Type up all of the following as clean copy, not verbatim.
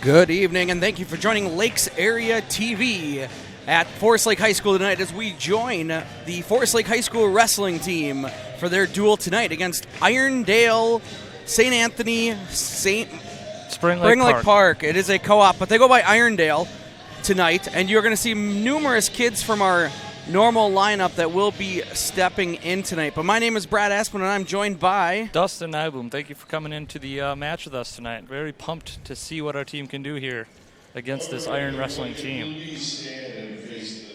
Good evening, and thank you for joining Lakes Area TV at Forest Lake High School tonight as we join the Forest Lake High School wrestling team for their duel tonight against Irondale, St. Anthony, Spring Lake Park. It is a co-op, but they go by Irondale tonight, and you're going to see numerous kids from our normal lineup that will be stepping in tonight. But my name is Brad Aspen, and I'm joined by Dustin Nyboom. Thank you for coming into the match with us tonight. Very pumped to see what our team can do here against this Iron Wrestling team.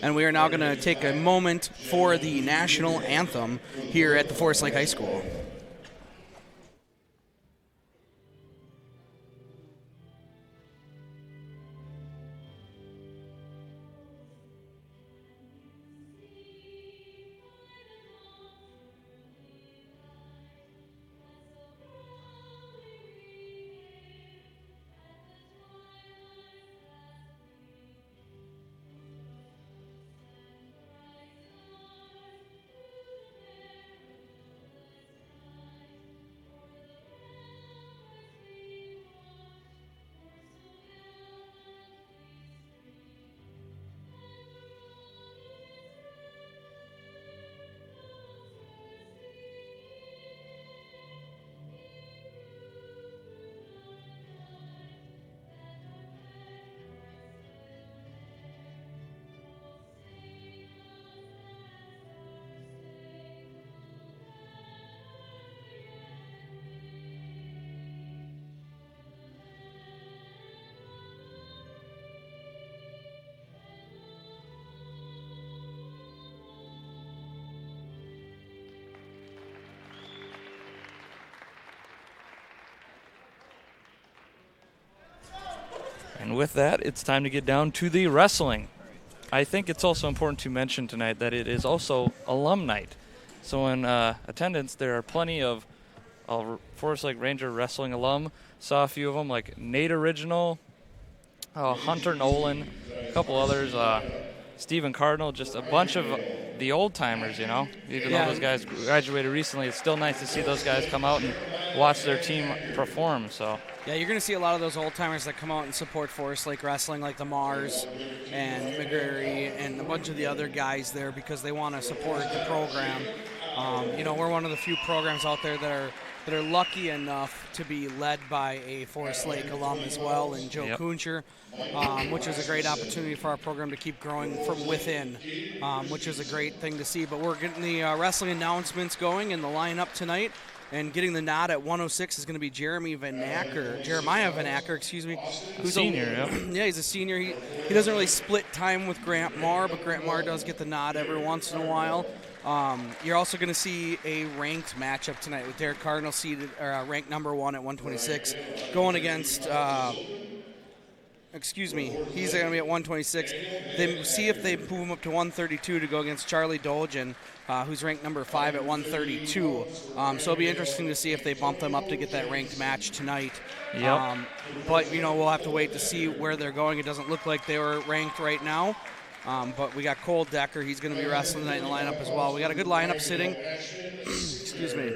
And we are now going to take a moment for the national anthem here at the Forest Lake High School. And with that, it's time to get down to the wrestling. I think it's also important to mention tonight that it is also alum night. So in attendance, there are plenty of Forest Lake Ranger wrestling alum. Saw a few of them like Nate Original, Hunter Nolan, a couple others, Stephen Cardinal, just a bunch of the old-timers, you know. Even though those guys graduated recently, it's still nice to see those guys come out and watch their team perform. So. Yeah, you're going to see a lot of those old-timers that come out and support Forest Lake Wrestling, like the Mars and McGrary and a bunch of the other guys there because they want to support the program. We're one of the few programs out there that are lucky enough to be led by a Forest Lake alum as well, and Joe Kuncher, which is a great opportunity for our program to keep growing from within, which is a great thing to see. But we're getting the wrestling announcements going in the lineup tonight. And getting the nod at 106 is going to be Jeremiah Van Acker, who's a senior. Yeah, he's a senior. He doesn't really split time with Grant Marr, but Grant Marr does get the nod every once in a while. You're also going to see a ranked matchup tonight with Derek Cardinal seated ranked number 1 at 126, going against. He's going to be at 126. Then see if they move him up to 132 to go against Charlie Dolgen, who's ranked number 5 at 132. So it'll be interesting to see if they bump them up to get that ranked match tonight. Yep. But we'll have to wait to see where they're going. It doesn't look like they were ranked right now. But we got Cole Decker. He's going to be wrestling tonight in the lineup as well. We got a good lineup sitting. Excuse me.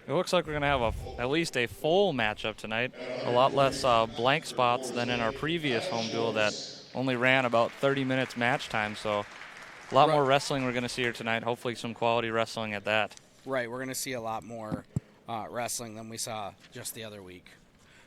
It looks like we're going to have at least a full matchup tonight. A lot less blank spots than in our previous home duel that only ran about 30 minutes match time. So a lot more wrestling we're going to see here tonight. Hopefully some quality wrestling at that. Right, we're going to see a lot more wrestling than we saw just the other week.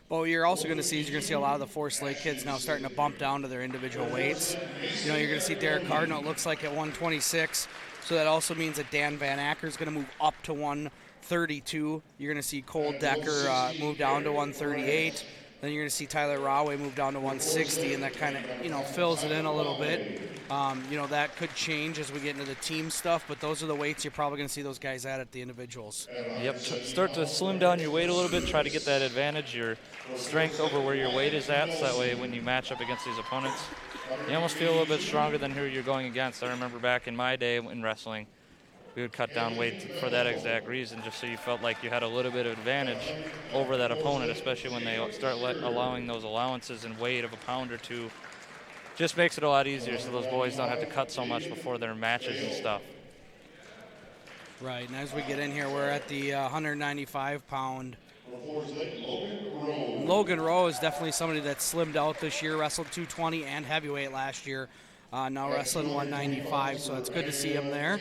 But what you're also going to see is a lot of the Forest Lake kids now starting to bump down to their individual weights. You're going to see Derek Cardinal, it looks like, at 126. So that also means that Dan Van Acker is going to move up to 132. You're going to see Cole Decker move down to 138. Then you're going to see Tyler Raway move down to 160, and that kind of, fills it in a little bit. That could change as we get into the team stuff, but those are the weights you're probably going to see those guys at the individuals. Yep, start to slim down your weight a little bit, try to get that advantage, your strength over where your weight is at, so that way when you match up against these opponents, you almost feel a little bit stronger than who you're going against. I remember back in my day in wrestling, we would cut down weight for that exact reason, just so you felt like you had a little bit of advantage over that opponent, especially when they start allowing those allowances in weight of a pound or two. Just makes it a lot easier so those boys don't have to cut so much before their matches and stuff. Right, and as we get in here, we're at the 195-pound Logan Rowe is definitely somebody that slimmed out this year, wrestled 220 and heavyweight last year. Now wrestling 195, so it's good to see him there.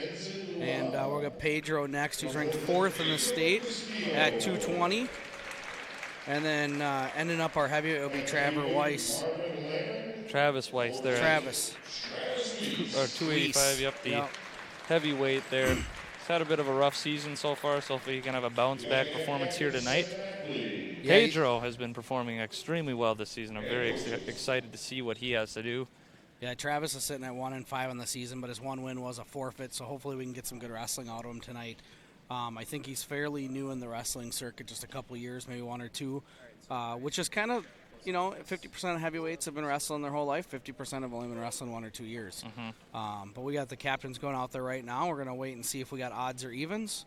And we'll get Pedro next, who's ranked 4th in the state at 220. And then ending up our heavyweight will be Travis Weiss. Travis Weiss there. Travis. Or 285, yep, the heavyweight there. He's had a bit of a rough season so far, so hopefully he can have a bounce-back performance here tonight. Pedro has been performing extremely well this season. I'm very excited to see what he has to do. Yeah, Travis is sitting at 1-5 on the season, but his one win was a forfeit, so hopefully we can get some good wrestling out of him tonight. I think he's fairly new in the wrestling circuit, just a couple years, maybe 1 or 2, which is kind of, 50% of heavyweights have been wrestling their whole life. 50% have only been wrestling 1 or 2 years. But we got the captains going out there right now. We're going to wait and see if we got odds or evens.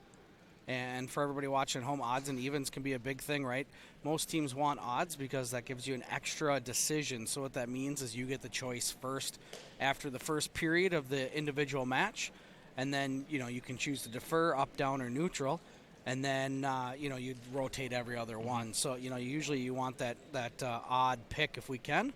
And for everybody watching at home, odds and evens can be a big thing, right? Most teams want odds because that gives you an extra decision. So what that means is you get the choice first after the first period of the individual match. And then, you can choose to defer, up, down, or neutral. And then, you rotate every other one. So, usually you want that odd pick if we can.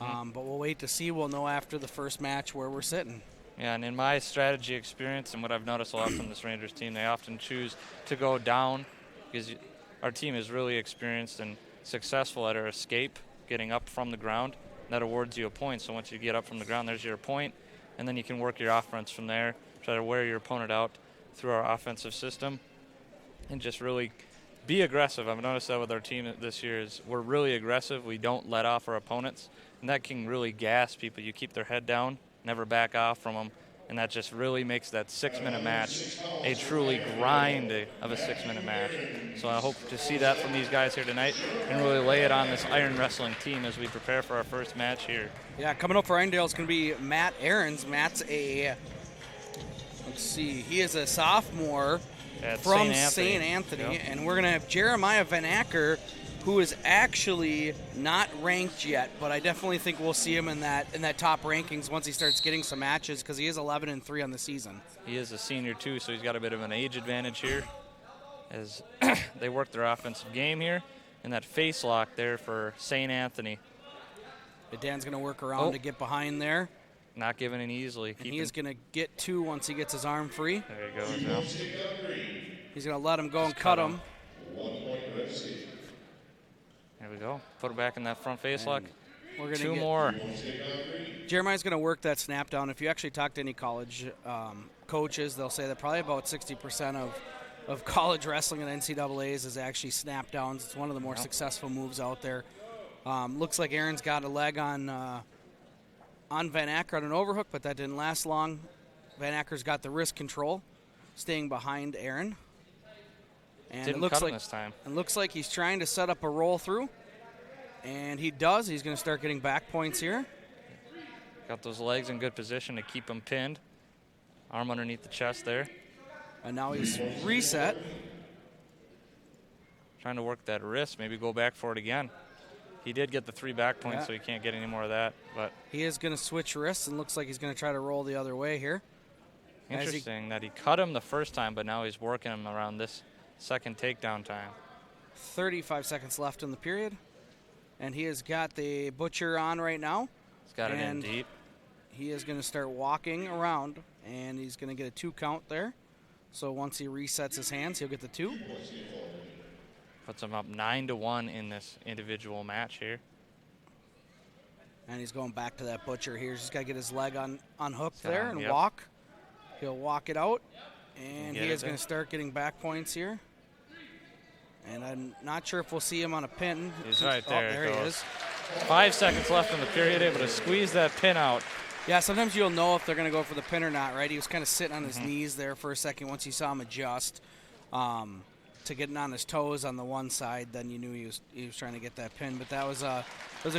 But we'll wait to see. We'll know after the first match where we're sitting. Yeah, and in my strategy experience and what I've noticed a lot from this Rangers team, they often choose to go down because our team is really experienced and successful at our escape, getting up from the ground. That awards you a point. So once you get up from the ground, there's your point, and then you can work your offense from there, try to wear your opponent out through our offensive system, and just really be aggressive. I've noticed that with our team this year is we're really aggressive. We don't let off our opponents, and that can really gas people. You keep their head down, never back off from them, and that just really makes that 6-minute match a truly grind of a 6-minute match. So I hope to see that from these guys here tonight and really lay it on this Iron Wrestling team as we prepare for our first match here. Yeah, coming up for Irondale is going to be Matt Ahrens. Matt's he is a sophomore from St. Anthony. And we're going to have Jeremiah Van Acker, who is actually not ranked yet, but I definitely think we'll see him in that top rankings once he starts getting some matches because he is 11-3 on the season. He is a senior too, so he's got a bit of an age advantage here as they work their offensive game here. And that face lock there for St. Anthony. Dan's going to work around to get behind there. Not giving in easily. And he is going to get 2 once he gets his arm free. There he goes now. He's going to let him go and cut him. There we go. Put it back in that front face lock. We're gonna 2 more. Jeremiah's going to work that snap down. If you actually talk to any college coaches, they'll say that probably about 60% of college wrestling in NCAAs is actually snap downs. It's one of the more successful moves out there. Looks like Aaron's got a leg on Van Acker on an overhook, but that didn't last long. Van Acker's got the wrist control, staying behind Aaron. And Didn't cut him this time. It looks like he's trying to set up a roll through, and he does. He's going to start getting back points here. Got those legs in good position to keep him pinned. Arm underneath the chest there. And now he's reset. Trying to work that wrist, maybe go back for it again. He did get the 3 back points, so he can't get any more of that. But he is going to switch wrists, and looks like he's going to try to roll the other way here. Interesting that he cut him the first time, but now he's working him around this second takedown time. 35 seconds left in the period. And he has got the butcher on right now. He's got it in deep. He is going to start walking around, and he's going to get a 2 count there. So once he resets his hands, he'll get the 2. Puts him up 9-1 in this individual match here. And he's going back to that butcher here. He's just got to get his leg unhooked there and yep. walk. He'll walk it out, and he is going to start getting back points here. And I'm not sure if we'll see him on a pin. He's right there. There he is. 5 seconds left in the period, able to squeeze that pin out. Yeah, sometimes you'll know if they're going to go for the pin or not, right? He was kind of sitting on his knees there for a second once you saw him adjust to getting on his toes on the one side. Then you knew he was trying to get that pin. But that was a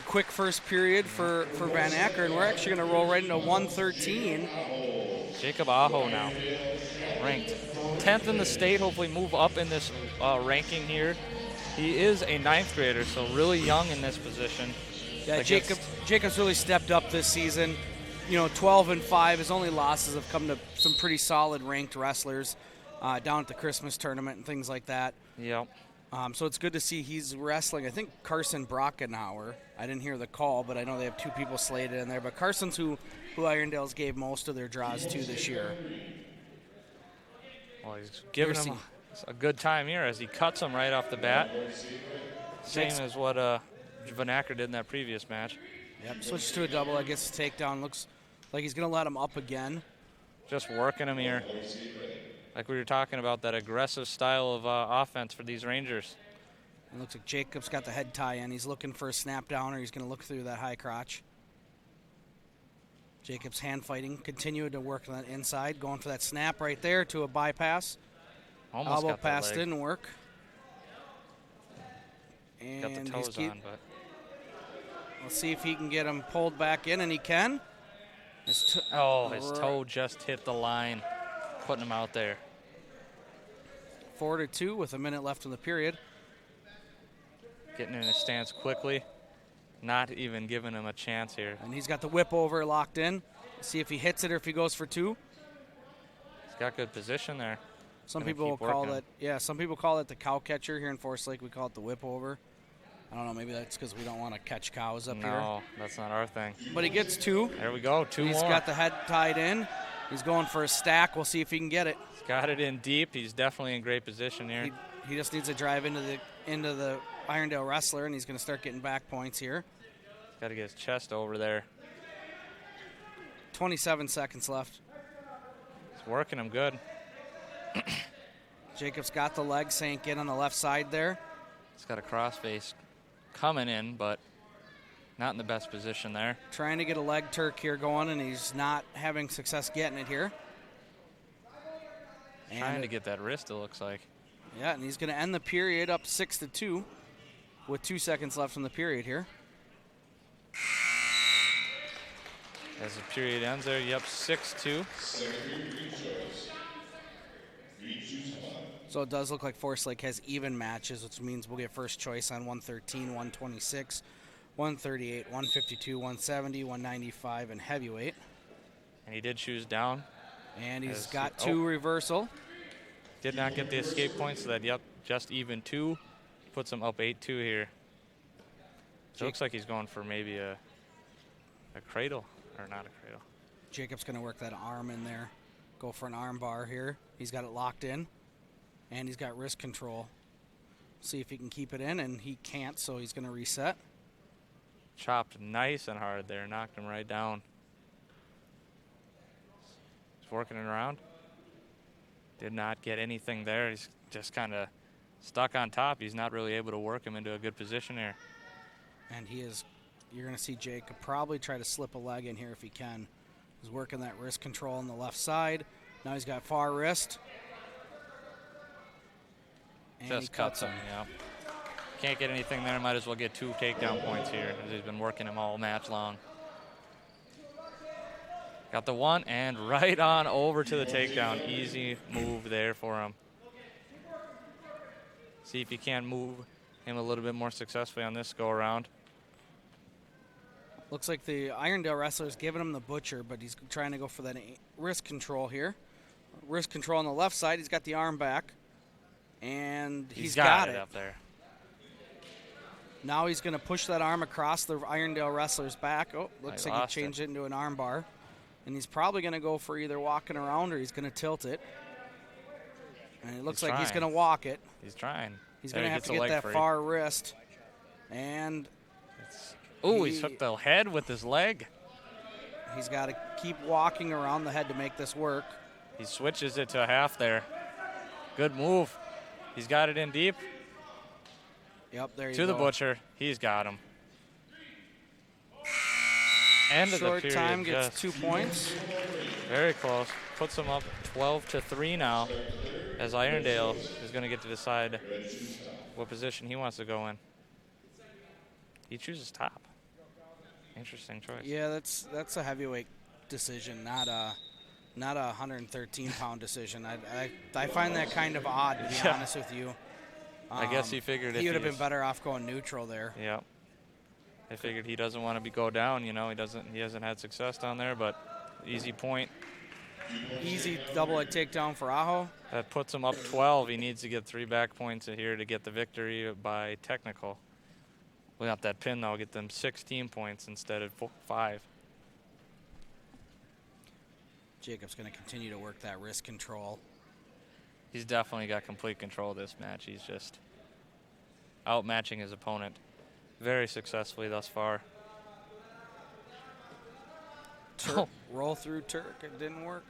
quick first period for Van Acker, and we're actually going to roll right into 113. Jacob Aho now, ranked 10th in the state, hopefully move up in this ranking here. He is a 9th grader, so really young in this position. Yeah, Jacob's really stepped up this season. 12-5. His only losses have come to some pretty solid ranked wrestlers down at the Christmas tournament and things like that. Yep. So it's good to see he's wrestling. I think Carson Brockenhauer. I didn't hear the call, but I know they have 2 people slated in there. But Carson's who Irondale's gave most of their draws to this year. Well, he's giving him a good time here as he cuts him right off the bat. Same as what Van Acker did in that previous match. Yep, switches to a double. I guess takedown looks like he's going to let him up again. Just working him here. Like we were talking about, that aggressive style of offense for these Rangers. It looks like Jacob's got the head tie in. He's looking for a snap down, or he's going to look through that high crotch. Jacob's hand fighting, continuing to work on that inside, going for that snap right there to a bypass. Almost elbow got that pass leg. didn't work. And got the toes on, but let's see if he can get him pulled back in, and he can. his toe just hit the line, putting him out there. 4-2 with a minute left in the period. Getting in his stance quickly, not even giving him a chance here. And he's got the whip over locked in. See if he hits it or if he goes for 2. He's got good position there. Some people will call it, some people call it the cow catcher. Here in Forest Lake, we call it the whip over. I don't know, maybe that's because we don't want to catch cows up here. No, that's not our thing. But he gets 2. There we go, 2 more. He's got the head tied in. He's going for a stack. We'll see if he can get it. He's got it in deep. He's definitely in great position here. He just needs to drive into the Irondale wrestler, and he's going to start getting back points here. He's got to get his chest over there. 27 seconds left. He's working him good. Jacob's got the leg sank in on the left side there. He's got a crossface coming in, but not in the best position there. Trying to get a leg Turk here going, and he's not having success getting it here. Trying to get that wrist, it looks like. Yeah, and he's going to end the period up 6-2 with 2 seconds left in the period here. As the period ends there, yep, 6-2. So it does look like Forest Lake has even matches, which means we'll get first choice on 113, 126, 138, 152, 170, 195, and heavyweight. And he did choose down. And he's got 2 reversal. Did not get the escape points, so that, yep, just even 2. Puts him up 8-2 here. It looks like he's going for maybe a cradle, or not a cradle. Jacob's going to work that arm in there. Go for an arm bar here. He's got it locked in. And he's got wrist control. See if he can keep it in, and he can't, so he's going to reset. Chopped nice and hard there, knocked him right down. He's working it around. Did not get anything there. He's just kind of stuck on top. He's not really able to work him into a good position here. And you're going to see Jacob probably try to slip a leg in here if he can. He's working that wrist control on the left side. Now he's got far wrist. And just cuts him, yeah. Can't get anything there. Might as well get 2 takedown points here, as he's been working him all match long. Got the 1 and right on over to the takedown. Easy move there for him. See if he can move him a little bit more successfully on this go around. Looks like the Irondale wrestler's giving him the butcher, but he's trying to go for that wrist control here. Wrist control on the left side. He's got the arm back. And he's got it up there. Now he's going to push that arm across the Irondale wrestler's back. Oh, looks like he changed it into an arm bar. And he's probably going to go for either walking around or he's going to tilt it. And it looks like he's going to walk it. He's trying. He's going to have to get that far wrist. And he's hooked the head with his leg. He's got to keep walking around the head to make this work. He switches it to a half there. Good move. He's got it in deep. Yep, there you go. To the butcher. He's got him. End of the period. Short time gets 2 points. Very close. Puts him up 12-3 now, as Irondale is going to get to decide what position he wants to go in. He chooses top. Interesting choice. Yeah, that's a heavyweight decision, not a 113-pound decision. I find that kind of odd, to be honest with you. I guess he figured he would have been better off going neutral there. Yeah. I figured he doesn't want to go down. You know, he hasn't had success down there, but easy point. Easy double leg takedown for Aho. That puts him up 12. He needs to get 3 back points here to get the victory by technical. Without that pin, though, get them 16 points instead of 5. Jacob's going to continue to work that wrist control. He's definitely got complete control of this match. He's just outmatching his opponent very successfully thus far. Roll through Turk. It didn't work.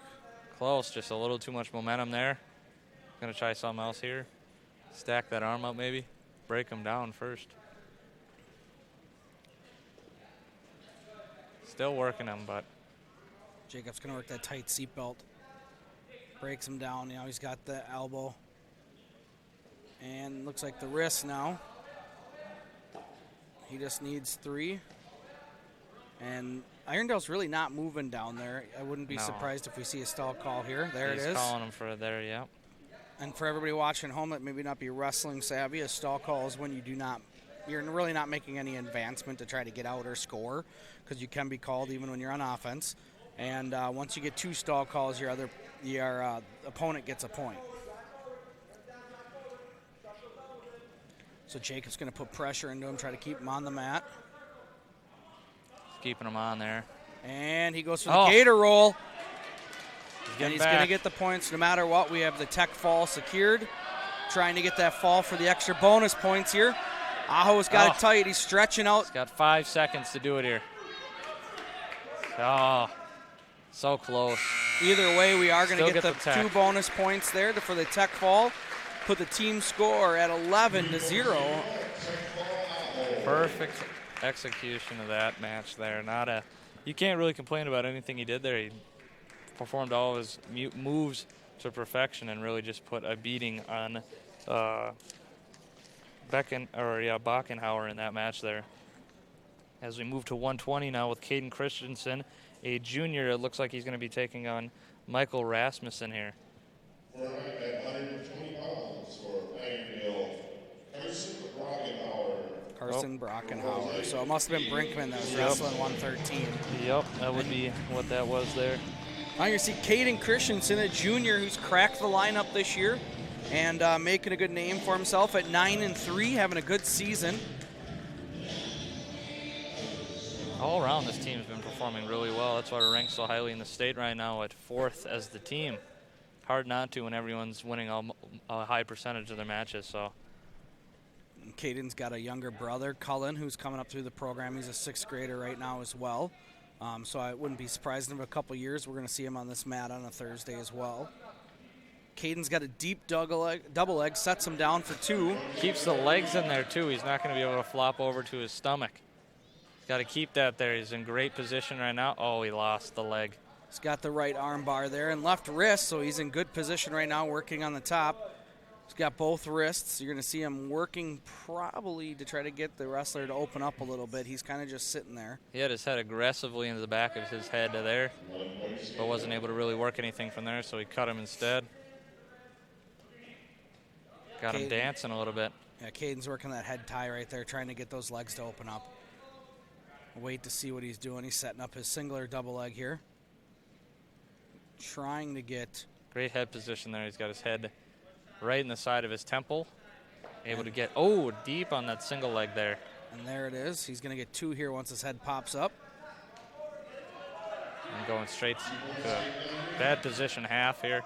Close. Just a little too much momentum there. Going to try something else here. Stack that arm up maybe. Break him down first. Still working him, but Jacob's going to work that tight seatbelt. Breaks him down. You know, he's got the elbow. And looks like the wrist now. He just needs 3. And Irondale's really not moving down there. I wouldn't be surprised if we see a stall call here. There it is. He's calling him for there, yeah. And for everybody watching at home that maybe not be wrestling savvy, a stall call is when you're really not making any advancement to try to get out or score, because you can be called even when you're on offense. And once you get 2 stall calls, your opponent gets a point. So Jacob's going to put pressure into him, try to keep him on the mat. Keeping him on there. And he goes for the gator roll. And he's going to get the points no matter what. We have the tech fall secured. Trying to get that fall for the extra bonus points here. Aho's got it tight. He's stretching out. He's got 5 seconds to do it here. Oh, so close. Either way, we are going to get the 2 bonus points there for the tech fall. Put the team score at 11-0. Perfect execution of that match there. You can't really complain about anything he did there. He performed all his moves to perfection and really just put a beating on Backenhauer in that match there. As we move to 120 now with Caden Christensen, a junior. It looks like he's going to be taking on Michael Rasmussen here. At 120 pounds for Irondale, Carson Brockenhauer. So it must have been Brinkman that was wrestling 113. Yep, that would be what that was there. Now you see Caden Christensen, a junior who's cracked the lineup this year and making a good name for himself at 9-3, having a good season. All around, this team's been performing really well. That's why we're ranked so highly in the state right now at 4th as the team. Hard not to when everyone's winning a high percentage of their matches. So, Caden's got a younger brother, Cullen, who's coming up through the program. He's a 6th grader right now as well. So I wouldn't be surprised in a couple years we're going to see him on this mat on a Thursday as well. Caden's got a deep double leg, sets him down for 2. Keeps the legs in there too. He's not going to be able to flop over to his stomach. He's got to keep that there. He's in great position right now. Oh, he lost the leg. He's got the right arm bar there and left wrist, so he's in good position right now working on the top. He's got both wrists. You're going to see him working probably to try to get the wrestler to open up a little bit. He's kind of just sitting there. He had his head aggressively into the back of his head there, but wasn't able to really work anything from there, so he cut him instead. Got him dancing a little bit. Yeah, Caden's working that head tie right there, trying to get those legs to open up. Wait to see what he's doing. He's setting up his single or double leg here. Trying to get... Great head position there. He's got his head right in the side of his temple. Able to get, deep on that single leg there. And there it is. He's going to get 2 here once his head pops up. And going straight to a bad position half here.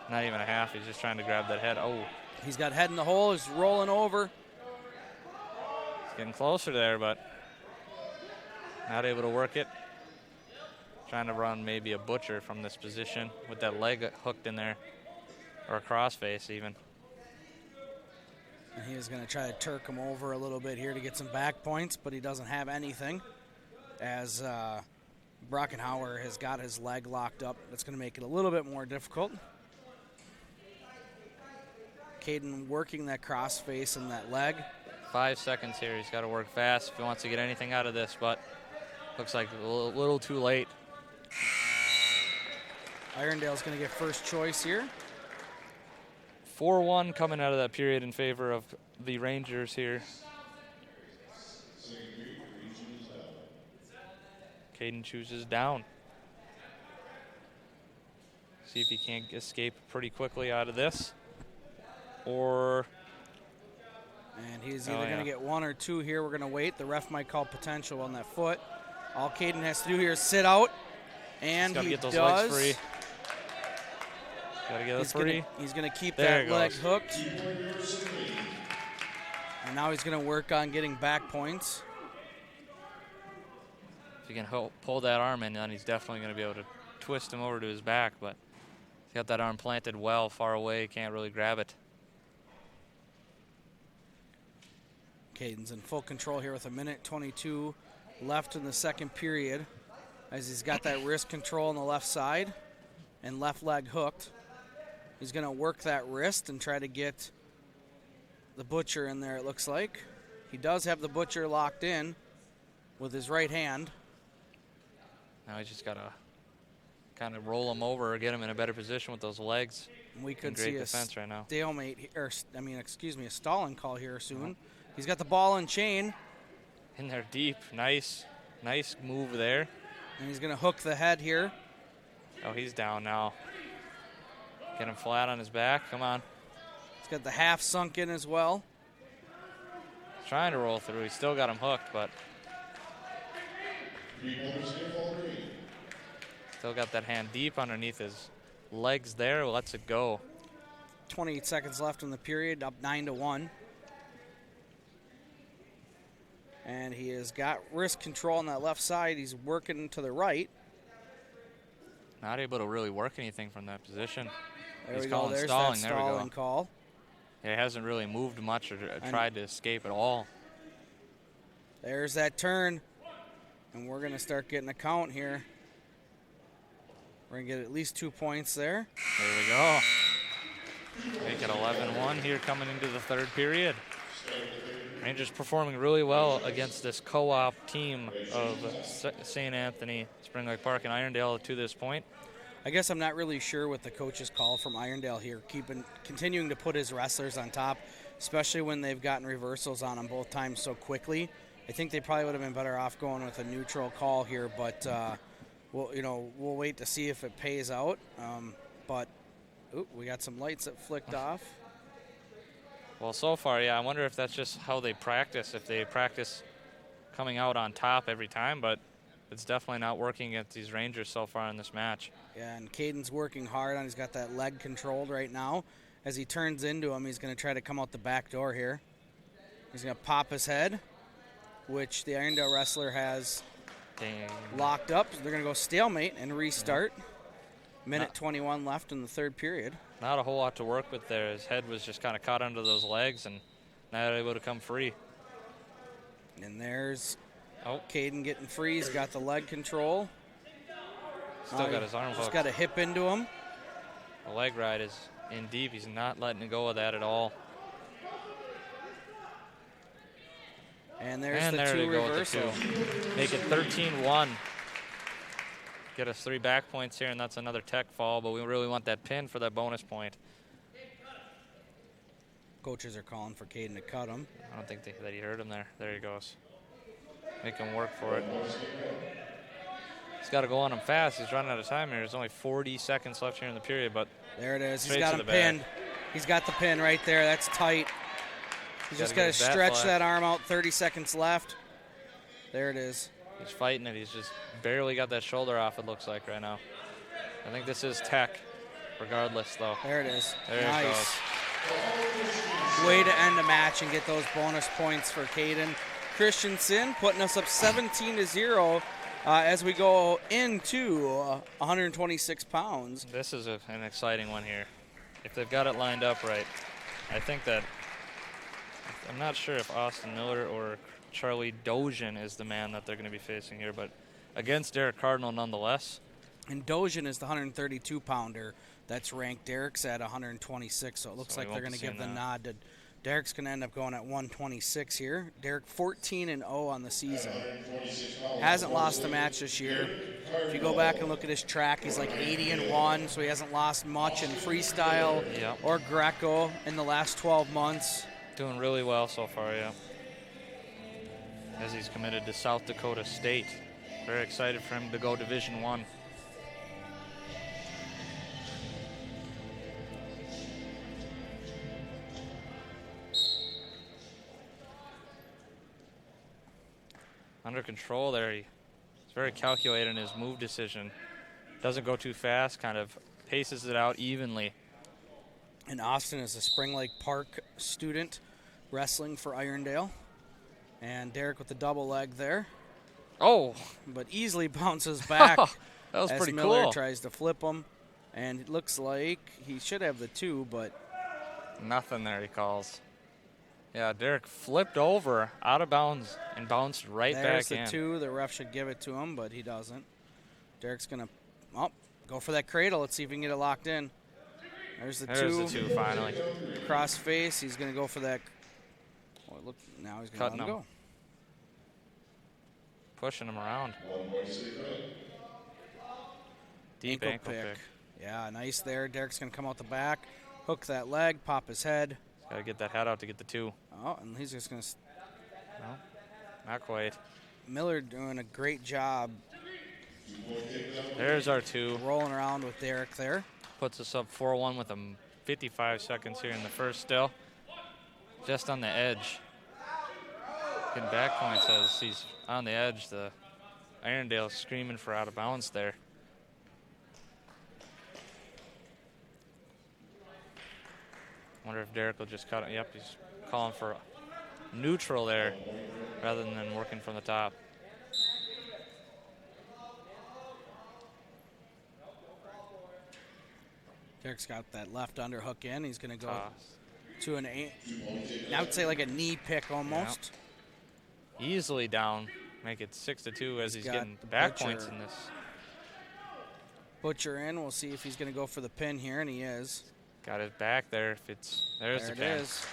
Not even a half. He's just trying to grab that head. Oh. He's got head in the hole. He's rolling over. He's getting closer there, but not able to work it. Trying to run maybe a butcher from this position with that leg hooked in there. Or a crossface even. And he is going to try to Turk him over a little bit here to get some back points, but he doesn't have anything as Brockenhauer has got his leg locked up. That's going to make it a little bit more difficult. Caden working that crossface and that leg. 5 seconds here. He's got to work fast if he wants to get anything out of this, but looks like a little too late. Irondale's going to get first choice here. 4-1 coming out of that period in favor of the Rangers here. Caden chooses down. See if he can't escape pretty quickly out of this. Or... And he's either going to get 1 or 2 here. We're going to wait. The ref might call potential on that foot. All Caden has to do here is sit out. And he get those does. legs free. Gotta get it free. He's going to keep There that leg hooked. And now he's going to work on getting back points. If he can pull that arm in, then he's definitely going to be able to twist him over to his back. But he's got that arm planted well, far away. Can't really grab it. Caden's in full control here with 1:22 left in the second period, as he's got that wrist control on the left side and left leg hooked. He's going to work that wrist and try to get the butcher in there, it looks like. He does have the butcher locked in with his right hand. Now he's just got to kind of roll him over or get him in a better position with those legs. We could great see defense right now. Stalemate, or a stalling call here soon. He's got the ball and chain. In there deep. Nice move there. And he's going to hook the head here. Oh, he's down now. Get him flat on his back. Come on. He's got the half sunk in as well. Trying to roll through. He's still got him hooked, but still got that hand deep underneath his legs there. Lets it go. 28 seconds left in the period, up 9-1. And he has got wrist control on that left side. He's working to the right. Not able to really work anything from that position. There He's we go. calling There's stalling. that There we go. stalling call. He hasn't really moved much or tried to escape at all. There's that turn. And we're going to start getting a count here. We're going to get at least 2 points there. There we go. Make it 11-1 here coming into the third period. Rangers performing really well against this co-op team of St. Anthony, Spring Lake Park, and Irondale to this point. I guess I'm not really sure what the coach's call from Irondale here, continuing to put his wrestlers on top, especially when they've gotten reversals on them both times so quickly. I think they probably would have been better off going with a neutral call here, but we'll wait to see if it pays out. We got some lights that flicked off. Well, so far, yeah, I wonder if that's just how they practice, if they practice coming out on top every time, but it's definitely not working against these Rangers so far in this match. Yeah, and Caden's working hard on. He's got that leg controlled right now. As he turns into him, he's going to try to come out the back door here. He's going to pop his head, which the Irondale wrestler has locked up. So they're going to go stalemate and restart. Minute 21 left in the third period. Not a whole lot to work with there. His head was just kind of caught under those legs and not able to come free. And there's Caden getting free. He's got the leg control. Still got his arm hooked. He's got a hip into him. The leg ride is in deep. He's not letting go of that at all. And there's the two reversal. Make it 13-1. Get us 3 back points here, and that's another tech fall, but we really want that pin for that bonus point. Coaches are calling for Caden to cut him. I don't think that he heard him there. There he goes. Make him work for it. He's got to go on him fast. He's running out of time here. There's only 40 seconds left here in the period, but there it is. He's got him pinned. He's got the pin right there. That's tight. He's just got to stretch that arm out. 30 seconds left. There it is. He's fighting it. He's just barely got that shoulder off, it looks like, right now. I think this is tech, regardless, though. There it is. There it goes. Way to end the match and get those bonus points for Caden Christensen, putting us up 17-0 as we go into 126 pounds. This is an exciting one here. If they've got it lined up right, I think that I'm not sure if Austin Miller or Charlie Dojan is the man that they're going to be facing here, but against Derek Cardinal nonetheless. And Dojan is the 132-pounder that's ranked. Derek's at 126, so it looks like they're going to give the nod to Derek's going to end up going at 126 here. Derek 14-0 on the season. Hasn't lost a match this year. If you go back and look at his track, he's like 80-1, so he hasn't lost much in freestyle or Greco in the last 12 months. Doing really well so far, yeah. As he's committed to South Dakota State. Very excited for him to go Division I. Under control there. He's very calculated in his move decision. Doesn't go too fast, kind of paces it out evenly. And Austin is a Spring Lake Park student wrestling for Irondale. And Derek with the double leg there. Oh! But easily bounces back. That was as pretty Miller cool. tries to flip him. And it looks like he should have the 2, but Nothing there, he calls. Yeah, Derek flipped over out of bounds and bounced right there's back in. the 2. The ref should give it to him, but he doesn't. Derek's going to go for that cradle. Let's see if he can get it locked in. There's the 2. There's the 2 finally. Cross face. He's going to go for that. Oh, look, now he's going to let him go. Pushing him around. Deep ankle pick. Yeah, nice there. Derek's going to come out the back, hook that leg, pop his head. Got to get that head out to get the 2. Oh, and he's just going to. No, not quite. Miller doing a great job. There's our 2. Rolling around with Derek there. Puts us up 4-1 with 55 seconds here in the first still. Just on the edge. Getting back points as he's on the edge. The Irondale screaming for out of bounds there. Wonder if Derek will just cut it. Yep, he's calling for neutral there rather than working from the top. Derek's got that left underhook in. He's going to go Toss. to an I would say like a knee pick almost. Yep. Easily down. Make it 6-2 as he's getting the back Butcher. points in this. Butcher in. We'll see if he's going to go for the pin here, and he is. Got his back there. There's There the it pin. is.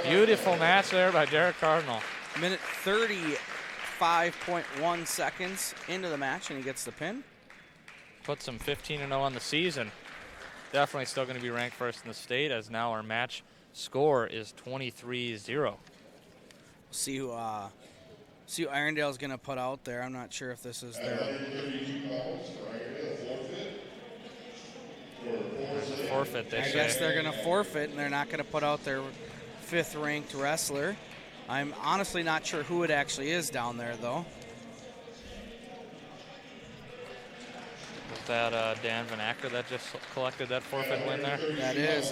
Beautiful match there by Derek Cardinal. Minute 35.1 seconds into the match, and he gets the pin. Puts him 15-0 on the season. Definitely still going to be ranked first in the state, as now our match score is 23-0. See who Irondale's going to put out there. I'm not sure if this is their Forfeit, they I say. guess they're going to forfeit, and they're not going to put out their 5th-ranked wrestler. I'm honestly not sure who it actually is down there, though. Was that Dan Van Acker that just collected that forfeit win there? That is.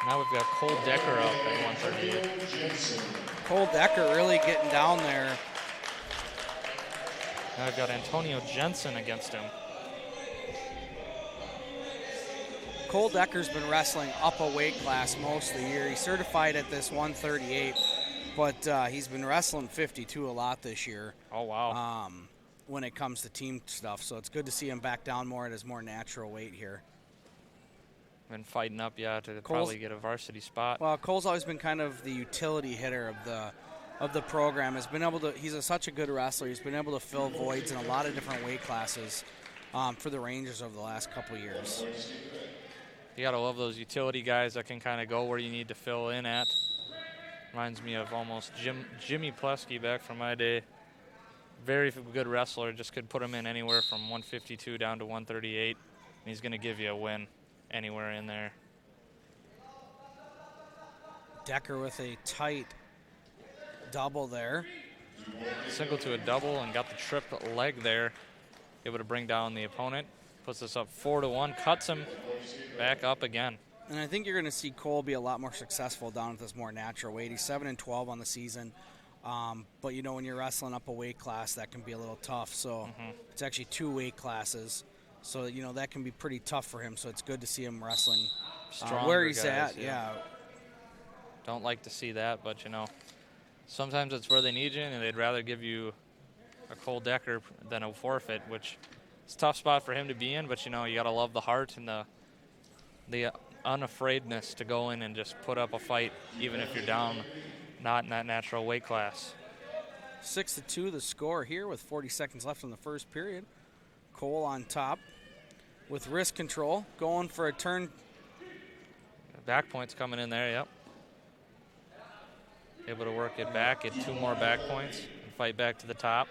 Now we've got Cole Decker up at 138. Cole Decker really getting down there. Now we've got Antonio Jensen against him. Cole Decker's been wrestling up a weight class most of the year. He's certified at this 138, but he's been wrestling 52 a lot this year. Oh, wow. When it comes to team stuff, so it's good to see him back down more at his more natural weight here. Been fighting up, yeah, to probably get a varsity spot. Well, Cole's always been kind of the utility hitter of the program. He's such a good wrestler. He's been able to fill voids in a lot of different weight classes for the Rangers over the last couple of years. You got to love those utility guys that can kind of go where you need to fill in at. Reminds me of almost Jimmy Plesky back from my day. Very good wrestler. Just could put him in anywhere from 152 down to 138. And he's going to give you a win anywhere in there. Decker with a tight double there. Single to a double and got the trip leg there. Able to bring down the opponent. Puts us up 4-1. Cuts him back up again. And I think you're going to see Cole be a lot more successful down at this more natural weight. He's 7-12 on the season. But, you know, when you're wrestling up a weight class, that can be a little tough. So it's actually 2 weight classes. So, you know, that can be pretty tough for him. So it's good to see him wrestling where he's guys, at. Yeah. Don't like to see that, but, you know, sometimes it's where they need you, and they'd rather give you a Cole Decker than a forfeit, which is a tough spot for him to be in. But, you know, you got to love the heart and the unafraidness to go in and just put up a fight, even if you're down not in that natural weight class. 6-2 the score here with 40 seconds left in the first period. Cole on top with wrist control, going for a turn. Back points coming in there, yep. Able to work it back, get 2 more back points, and fight back to the top.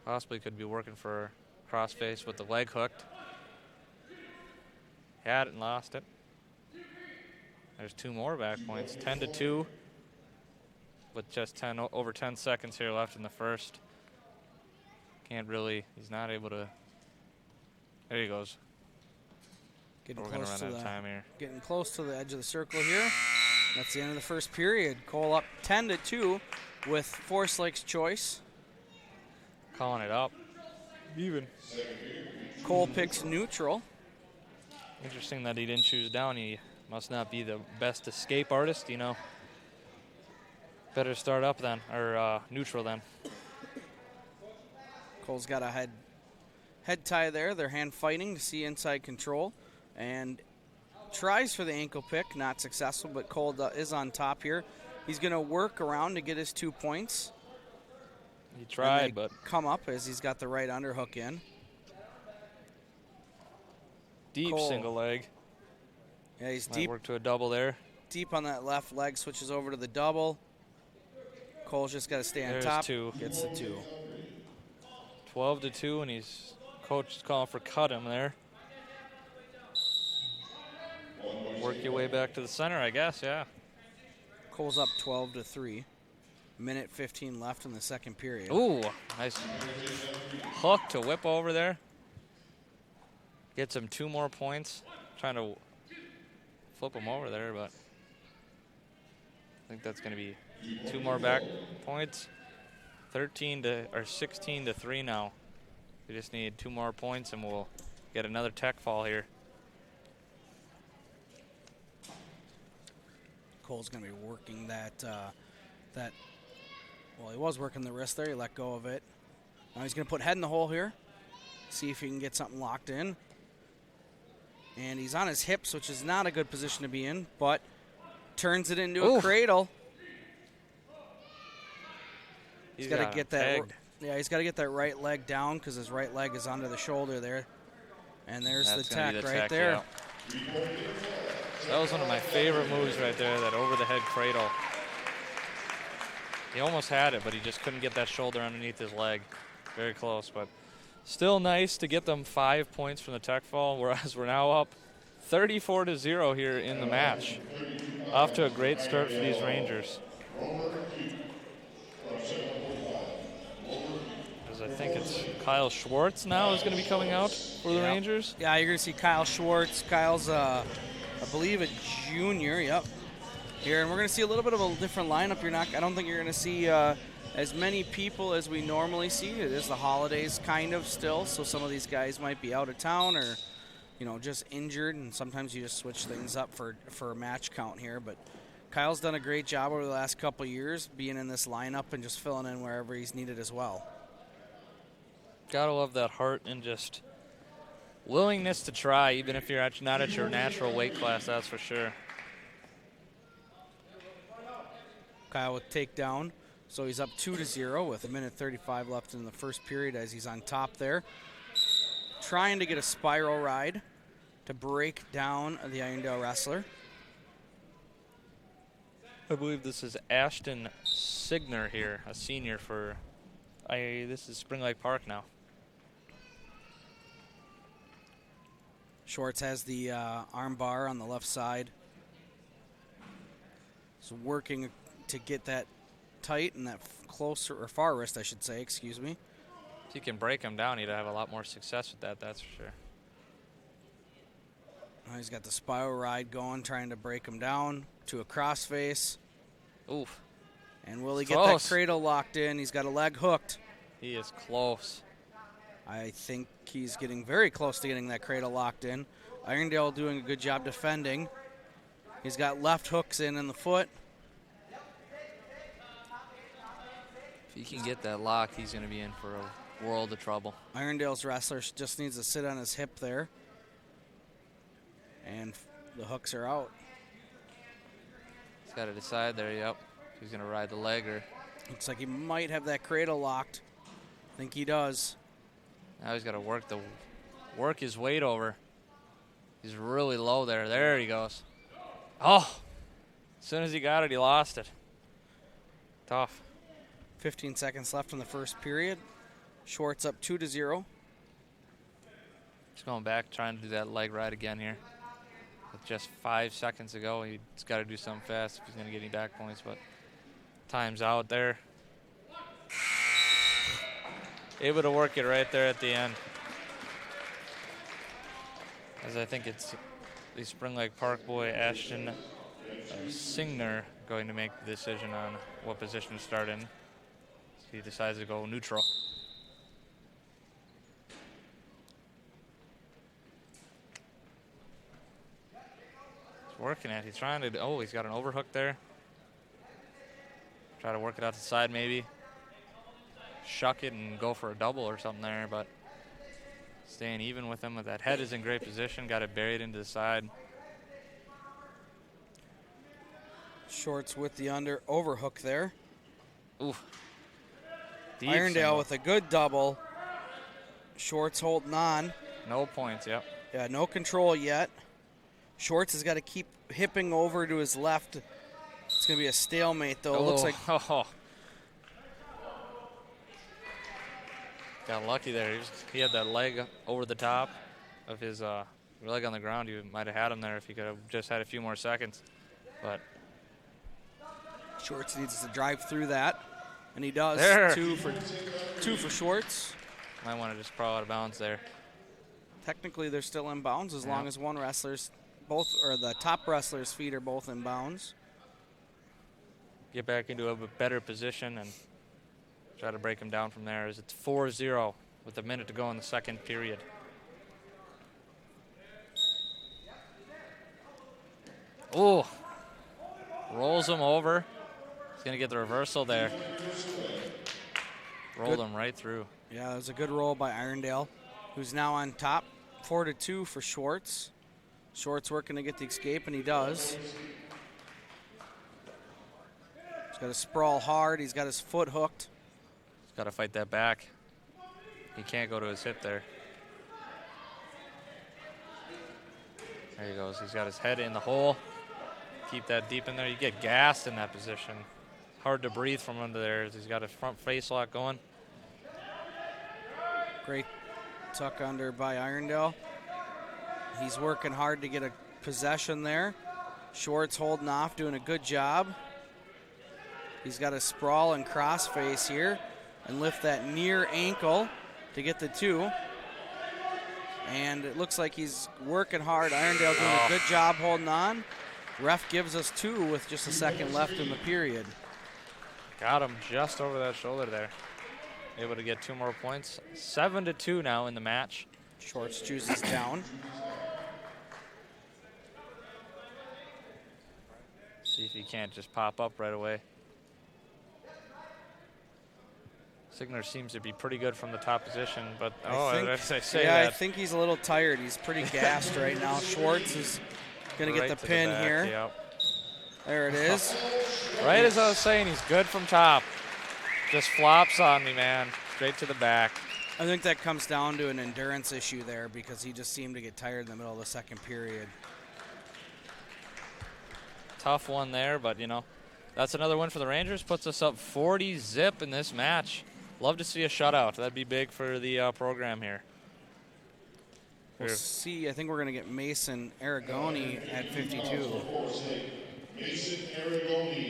Possibly could be working for crossface with the leg hooked. Had it and lost it. There's 2 more back points, 10-2. with just over 10 seconds here left in the first. Can't really, he's not able to. There he goes. Getting We're going to close run to out of time here. getting close to the edge of the circle here. That's the end of the first period. Cole up 10-2 with Force choice. Calling it up. Even. Cole picks neutral. Interesting that he didn't choose down. He must not be the best escape artist, you know. Better start up then, or neutral then. Cole's got a head tie there. They're hand fighting to see inside control. And tries for the ankle pick, not successful, but Cole is on top here. He's going to work around to get his 2 points. He tried, but come up as he's got the right underhook in. Deep Cole. Single leg. Yeah, he's Might deep. work to a double there. Deep on that left leg, switches over to the double. Cole's just got to stay on There's top. 2. Gets the 2. 12-2, and coach is calling for cut him there. Work your way back to the center, I guess, yeah. Cole's up 12-3. Minute 15 left in the second period. Ooh, nice hook to whip over there. Gets him 2 more points. Trying to flip him over there, but I think that's going to be 2 more back points. 16-3 now. We just need 2 more points, and we'll get another tech fall here. Cole's going to be working well, he was working the wrist there. He let go of it. Now he's going to put head in the hole here. See if he can get something locked in. And he's on his hips, which is not a good position to be in, but turns it into a cradle. He's got to get that. Pegged. Yeah, he's got to get that right leg down because his right leg is under the shoulder there. And there's That's the gonna tech be the right tech, there. yeah. That was one of my favorite moves right there, that over-the-head cradle. He almost had it, but he just couldn't get that shoulder underneath his leg. Very close, but still nice to get them 5 points from the tech fall, whereas we're now up 34-0 here in the match. Off to a great start for these Rangers. As I think it's Kyle Schwartz now is going to be coming out for the Rangers. Yeah, you're going to see Kyle Schwartz. Kyle's, I believe, a junior. Yep. Here, and we're going to see a little bit of a different lineup. I don't think you're going to see as many people as we normally see. It is the holidays kind of still, so some of these guys might be out of town or, just injured, and sometimes you just switch things up for a match count here. But Kyle's done a great job over the last couple of years being in this lineup and just filling in wherever he's needed as well. Gotta love that heart and just willingness to try, even if you're not at your natural weight class, that's for sure. Kyle with takedown. So he's up 2-0 with 1:35 left in the first period as he's on top there. Trying to get a spiral ride to break down the Irondale wrestler. I believe this is Ashton Signer here, a senior for, this is Spring Lake Park now. Schwartz has the arm bar on the left side. So working to get that tight and that closer, or far wrist, I should say, excuse me. If you can break him down, he'd have a lot more success with that, that's for sure. Now he's got the spiral ride going, trying to break him down to a crossface. Oof. And will he get that cradle locked in? He's got a leg hooked. He is close. I think he's getting very close to getting that cradle locked in. Irondale doing a good job defending. He's got left hooks in the foot. If he can get that lock, he's going to be in for a world of trouble. Irondale's wrestler just needs to sit on his hip there. And the hooks are out. He's got to decide there, yep. If he's going to ride the leg or... Looks like he might have that cradle locked. I think he does. Now he's got to work his weight over. He's really low there. There he goes. Oh! As soon as he got it, he lost it. Tough. 15 seconds left in the first period. Schwartz up 2-0. He's going back, trying to do that leg ride again here. With just 5 seconds ago, he's got to do something fast if he's going to get any back points. But Time's out there. Able to work it right there at the end. As I think it's the Spring Lake Park boy, Ashton Singner, going to make the decision on what position to start in. He decides to go neutral. He's working it. He's trying to, oh, he's got an overhook there. Try to work it out to the side maybe. Shuck it and go for a double or something there, but staying even with him. That head is in great position. Got it buried into the side. Shorts with the overhook there. Oof. Deep Irondale single. with a good double. Shorts holding on. No points, yep. Yeah, no control yet. Shorts has got to keep hipping over to his left. It's going to be a stalemate, though. It looks like Oh. Got lucky there. He had that leg over the top of his leg on the ground. He might have had him there if he could have just had a few more seconds. But Shorts needs to drive through that, and he does. There. Two for Shorts. might want to just crawl out of bounds there. Technically, they're still in bounds as long as one wrestler's the top wrestler's feet are both in bounds. Get back into a better position and try to break him down from there, as it's 4-0 with a minute to go in the second period. Oh, rolls him over. He's going to get the reversal there. Rolled him right through. Yeah, it was a good roll by Irondale, who's now on top. 4-2 for Schwartz. Schwartz working to get the escape, and he does. He's got to sprawl hard. He's got his foot hooked. He's got to fight that back. He can't go to his hip there. There he goes. He's got his head in the hole. Keep that deep in there. You get gassed in that position. Hard to breathe from under there. He's got a front face lock going. Great tuck under by Irondale. He's working hard to get a possession there. Schwartz holding off, doing a good job. He's got a sprawl and cross face here and lift that near ankle to get the two. And it looks like he's working hard. Irondale doing a good job holding on. Ref gives us two with just a second left in the period. Got him just over that shoulder there. Able to get 2 more points. 7-2 now in the match. Schwartz chooses down. See if he can't just pop up right away. Signer seems to be pretty good from the top position, but I think he's a little tired. He's pretty gassed right now. Schwartz is going to get the pin here. Yep. There it is. Right as I was saying, he's good from top. Just flops on me, man. Straight to the back. I think that comes down to an endurance issue there because he just seemed to get tired in the middle of the second period. Tough one there, but, you know, that's another win for the Rangers. Puts us up 40-zip in this match. Love to see a shutout. That'd be big for the program here. We'll see. I think we're going to get Mason Aragoni at 52.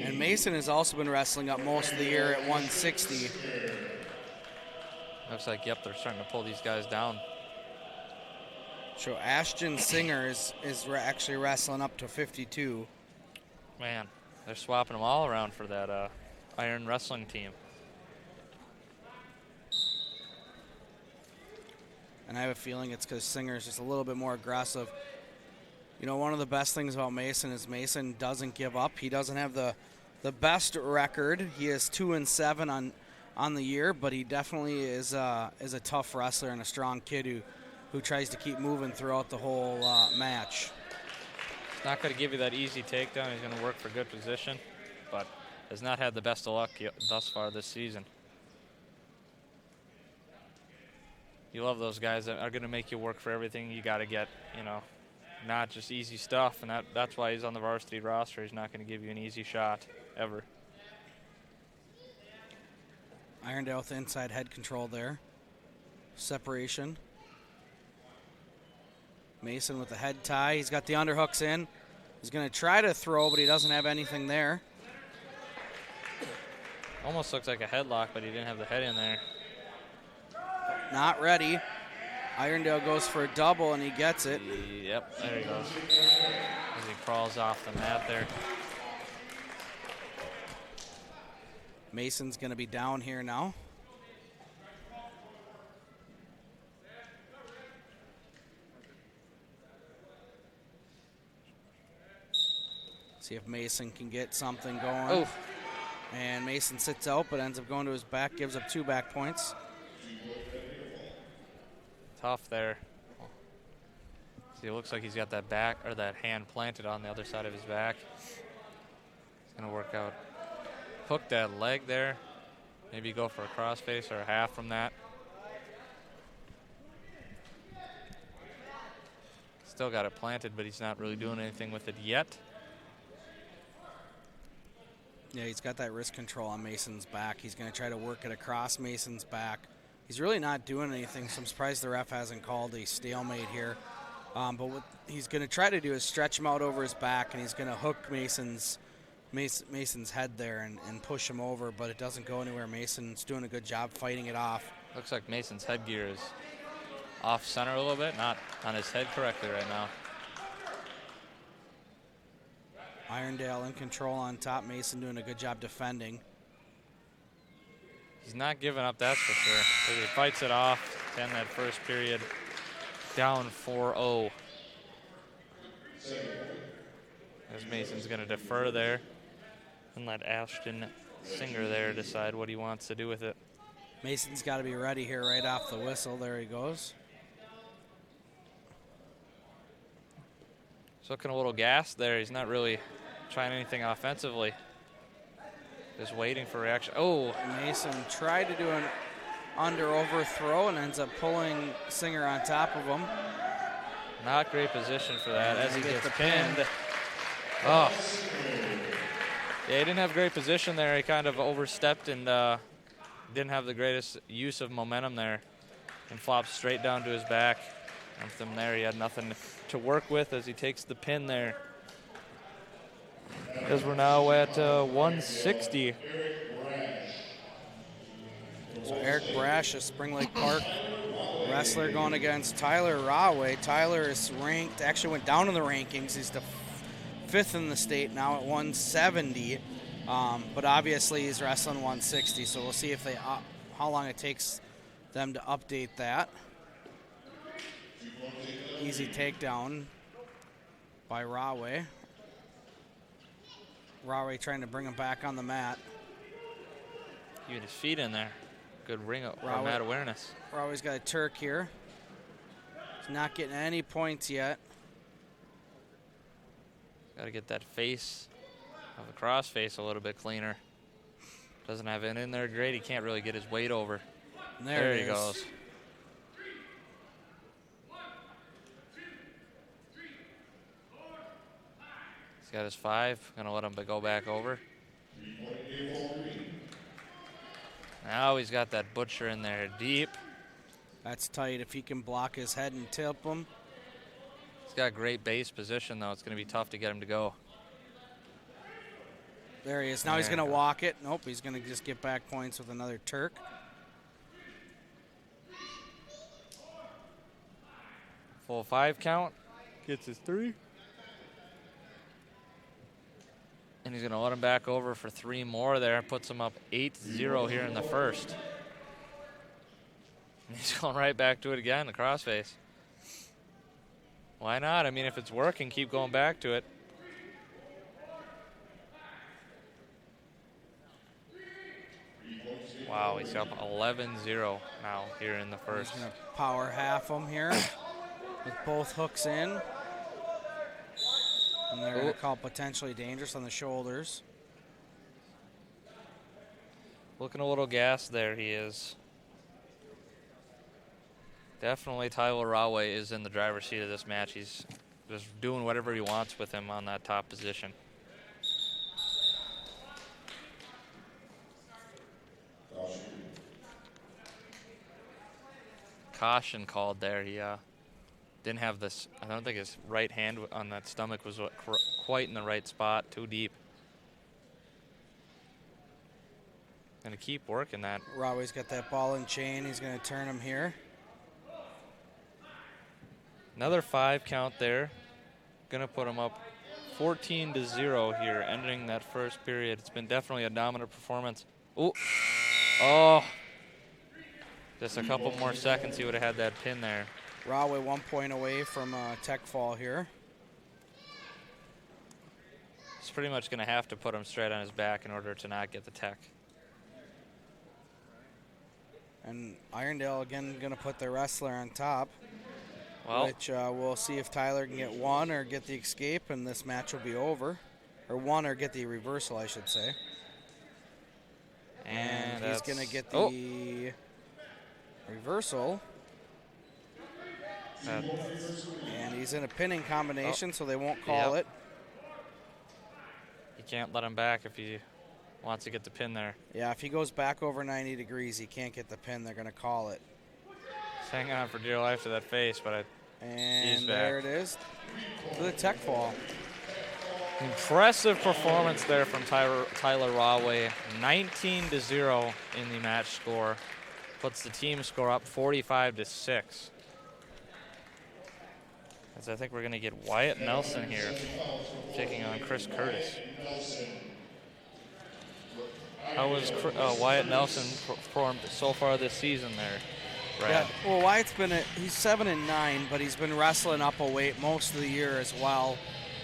And Mason has also been wrestling up most of the year at 160. Looks like, yep, they're starting to pull these guys down. So Ashton Singer is actually wrestling up to 52. Man, they're swapping them all around for that Iron Wrestling team. And I have a feeling it's because Singer is just a little bit more aggressive. You know, one of the best things about Mason is Mason doesn't give up. He doesn't have the best record. He is 2-7 on the year, but he definitely is a tough wrestler and a strong kid who tries to keep moving throughout the whole match. He's not going to give you that easy takedown. He's going to work for good position, but has not had the best of luck thus far this season. You love those guys that are going to make you work for everything. You got to get, you know, not just easy stuff, and that's why he's on the varsity roster. He's not going to give you an easy shot ever. Irondale with inside head control there. Separation. Mason with the head tie. He's got the underhooks in. He's going to try to throw, but he doesn't have anything there. Almost looks like a headlock, but he didn't have the head in there. Not ready. Irondale goes for a double, and he gets it. Yep, there he goes. As he crawls off the mat there. Mason's going to be down here now. See if Mason can get something going. Oh. And Mason sits out, but ends up going to his back, gives up 2 back points. Tough there. See, it looks like he's got that back or that hand planted on the other side of his back. It's gonna work out. Hook that leg there. Maybe go for a crossface or a half from that. Still got it planted, but he's not really doing anything with it yet. Yeah, he's got that wrist control on Mason's back. He's going to try to work it across Mason's back. He's really not doing anything, so I'm surprised the ref hasn't called a stalemate here. But what he's going to try to do is stretch him out over his back, and he's going to hook Mason's head there and push him over, but it doesn't go anywhere. Mason's doing a good job fighting it off. Looks like Mason's headgear is off center a little bit, not on his head correctly right now. Irondale in control on top. Mason doing a good job defending. He's not giving up, that's for sure. So he fights it off to end that first period down 4-0. As Mason's going to defer there and let Ashton Singer there decide what he wants to do with it. Mason's got to be ready here right off the whistle. There he goes. He's looking a little gassed there. He's not really trying anything offensively. Just waiting for reaction. Oh! Mason tried to do an under-overthrow and ends up pulling Singer on top of him. Not great position for that as he gets the pinned. pin. Oh. Yeah, he didn't have great position there. He kind of overstepped and didn't have the greatest use of momentum there and flopped straight down to his back. And from there, he had nothing to work with as he takes the pin there. As we're now at 160. So Eric Brash, a Spring Lake Park wrestler, going against Tyler Rahway. Tyler is ranked, actually went down in the rankings. He's the 5th in the state now at 170. But obviously he's wrestling 160, so we'll see if they how long it takes them to update that. Easy takedown by Rahway. Rahway trying to bring him back on the mat. Keeping his feet in there. Good ring of mat awareness. Rahway's got a Turk here. He's not getting any points yet. Got to get that face of the crossface a little bit cleaner. Doesn't have it in there great. He can't really get his weight over. There he goes. He's got his 5. Gonna let him go back over. Now he's got that butcher in there deep. That's tight. If he can block his head and tip him. He's got great base position, though. It's going to be tough to get him to go. There he is. Now he's going to walk it. Nope, he's going to just get back points with another Turk. Full 5 count. Gets his 3. And he's going to let him back over for 3 more there. Puts him up 8-0 here in the first. And he's going right back to it again, the crossface. Why not? I mean, if it's working, keep going back to it. Wow, he's up 11-0 now here in the first. He's going to power half him here with both hooks in. And they're going to call potentially dangerous on the shoulders. Looking a little gassed there, he is. Definitely Tyler Rahway is in the driver's seat of this match. He's just doing whatever he wants with him on that top position. Caution called there. He didn't have this. I don't think his right hand on that stomach was quite in the right spot, too deep. Going to keep working that. Rahway's got that ball and chain. He's going to turn him here. Another 5 count there. Going to put him up 14-0 here, ending that first period. It's been definitely a dominant performance. Ooh. Oh. Just a couple more seconds, he would have had that pin there. Rahway 1 point away from a tech fall here. He's pretty much going to have to put him straight on his back in order to not get the tech. And Irondale again going to put their wrestler on top, Well, which we'll see if Tyler can get one or get the escape, and this match will be over. Or one or get the reversal, I should say. And he's going to get the reversal. And he's in a pinning combination, so they won't call it. You can't let him back if he wants to get the pin there. Yeah, if he goes back over 90 degrees, he can't get the pin. They're going to call it. He's hanging on for dear life to that face, but and there it is. To the tech fall. Impressive performance there from Tyler Rahway. 19-0 in the match score. Puts the team score up 45-6. As I think we're going to get Wyatt Nelson here taking on Chris Curtis. How has Wyatt Nelson performed so far this season there, Brad? Yeah, well, Wyatt's been he's 7-9, but he's been wrestling up a weight most of the year as well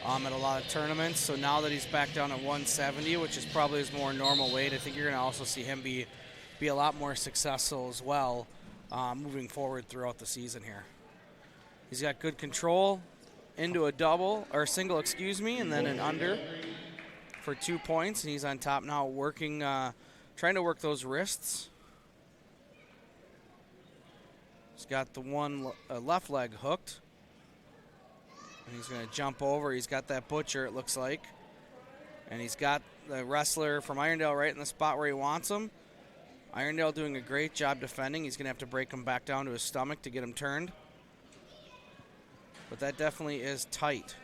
at a lot of tournaments. So now that he's back down at 170, which is probably his more normal weight, I think you're going to also see him be a lot more successful as well moving forward throughout the season here. He's got good control into a double, or single, excuse me, and then an under for 2 points, and he's on top now working, trying to work those wrists. He's got the one left leg hooked, and he's going to jump over. He's got that butcher, it looks like, and he's got the wrestler from Irondale right in the spot where he wants him. Irondale doing a great job defending. He's going to have to break him back down to his stomach to get him turned. But that definitely is tight.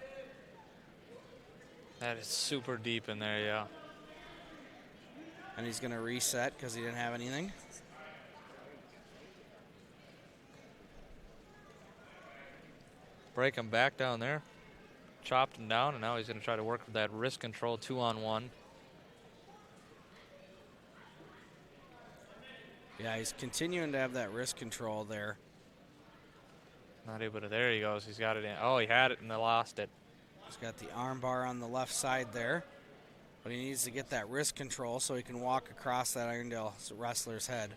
That is super deep in there, yeah. And he's going to reset because he didn't have anything. Break him back down there. Chopped him down, and now he's going to try to work with that wrist control 2-on-1. Yeah, he's continuing to have that wrist control there. Not able to. There he goes. He's got it in. Oh, he had it and they lost it. He's got the arm bar on the left side there. But he needs to get that wrist control so he can walk across that Irondale wrestler's head.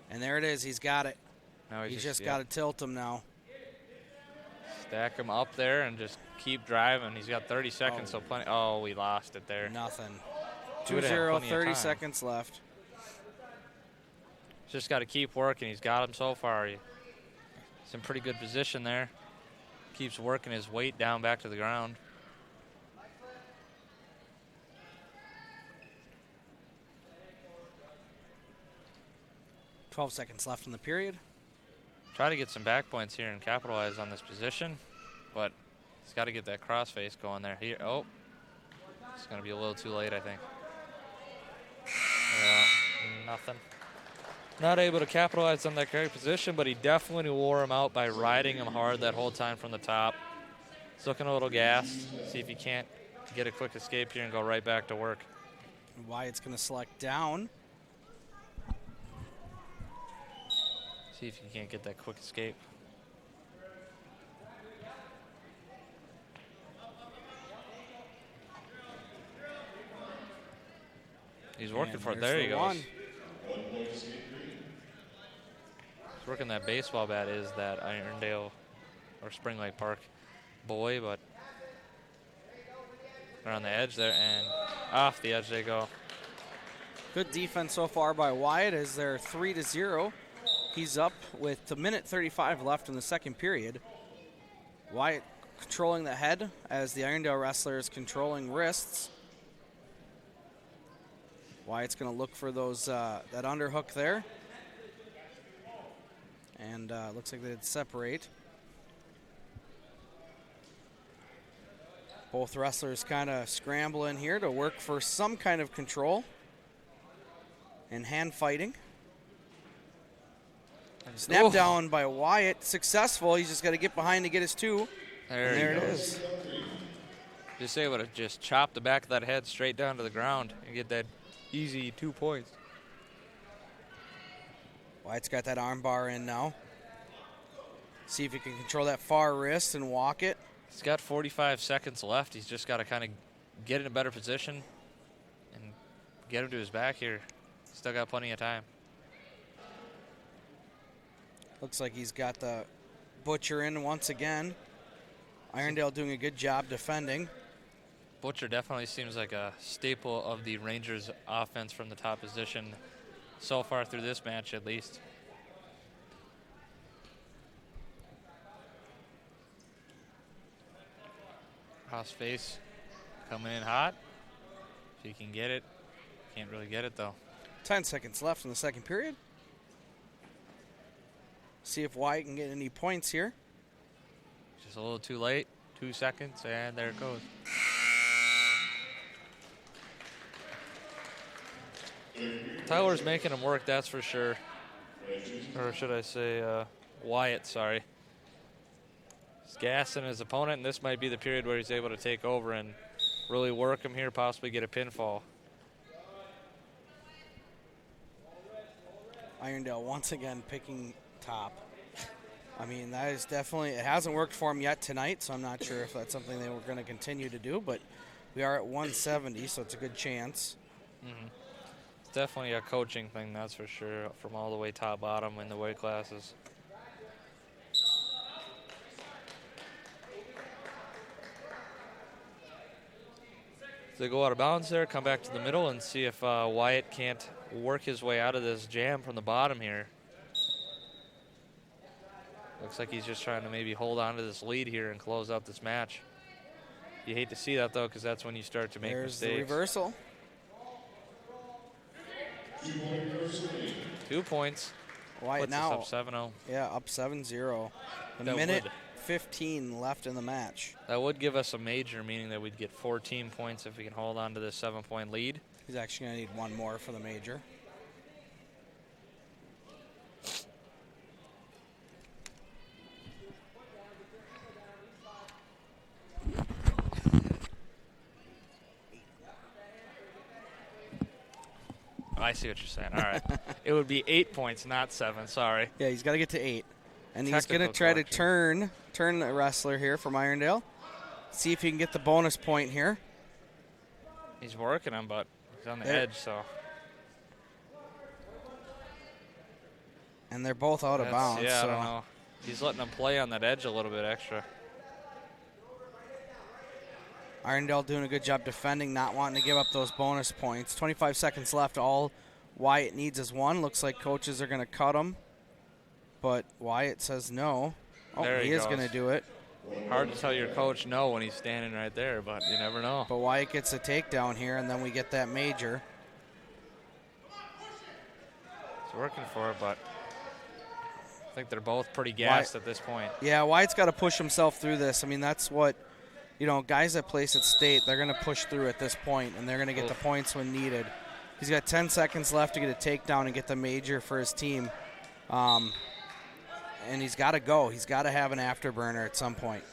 And there it is. He's got it. Now he's just got to tilt him now. Stack him up there and just keep driving. He's got 30 seconds, so plenty. Oh, we lost it there. Nothing. He would've had 2-0, plenty of 30 time. seconds left. Just got to keep working. He's got him so far. He's in pretty good position there. Keeps working his weight down back to the ground. .12 seconds left in the period. Try to get some back points here and capitalize on this position, but he's got to get that crossface going there. Here, oh, it's going to be a little too late, I think. Yeah, nothing. Not able to capitalize on that great position, but he definitely wore him out by riding him hard that whole time from the top. He's looking a little gassed. See if he can't get a quick escape here and go right back to work. Wyatt's going to select down. See if he can't get that quick escape. He's working for it. There he goes. He's working that baseball bat. Is that Irondale or Spring Lake Park boy, but they're on the edge there, and off the edge they go. Good defense so far by Wyatt as they're 3-0. He's up with a minute 35 left in the second period. Wyatt controlling the head as the Irondale wrestler is controlling wrists. Wyatt's going to look for those that underhook there. And looks like they did separate. Both wrestlers kind of scrambling here to work for some kind of control. and hand fighting. Snap down by Wyatt. Successful. He's just got to get behind to get his 2. There it is. Just able to just chop the back of that head straight down to the ground and get that easy 2 points. Wyatt's got that arm bar in now. See if he can control that far wrist and walk it. He's got 45 seconds left. He's just got to kind of get in a better position and get him to his back here. Still got plenty of time. Looks like he's got the Butcher in once again. Irondale doing a good job defending. Butcher definitely seems like a staple of the Rangers offense from the top position so far through this match at least. Cross face coming in hot. If he can get it. Can't really get it though. 10 seconds left in the second period. See if Wyatt can get any points here. Just a little too late. 2 seconds, and there it goes. Tyler's making him work, that's for sure. Or should I say Wyatt, sorry. He's gassing his opponent, and this might be the period where he's able to take over and really work him here, possibly get a pinfall. Irondale once again picking top. I mean, that is definitely, it hasn't worked for him yet tonight, so I'm not sure if that's something they were going to continue to do, but we are at 170, so it's a good chance. Mm-hmm. It's definitely a coaching thing, that's for sure, from all the way top bottom in the weight classes. So they go out of bounds there, come back to the middle, and see if Wyatt can't work his way out of this jam from the bottom here. Looks like he's just trying to maybe hold on to this lead here and close out this match. You hate to see that, though, because that's when you start to make mistakes. There's the reversal. 2 points. Wyatt puts now us up 7-0. Yeah, up 7-0. A minute 15 left in the match. That would give us a major, meaning that we'd get 14 points if we can hold on to this 7-point lead. He's actually going to need one more for the major. I see what you're saying. All right. It would be 8 points, not 7. Sorry. Yeah, he's got to get to 8. And he's going to try to turn the wrestler here from Irondale. See if he can get the bonus point here. He's working him, but he's on the edge, so. And they're both out of bounds. Yeah, so. I don't know. He's letting him play on that edge a little bit extra. Irondale doing a good job defending, not wanting to give up those bonus points. 25 seconds left. All Wyatt needs is 1. Looks like coaches are going to cut him. But Wyatt says no. Oh, he is going to do it. Hard to tell your coach no when he's standing right there, but you never know. But Wyatt gets a takedown here, and then we get that major. He's working for it, but I think they're both pretty gassed at this point. Yeah, Wyatt's got to push himself through this. I mean, that's what, you know, guys that place at state, they're going to push through at this point, and they're going to get the points when needed. He's got 10 seconds left to get a takedown and get the major for his team. And he's got to go. He's got to have an afterburner at some point.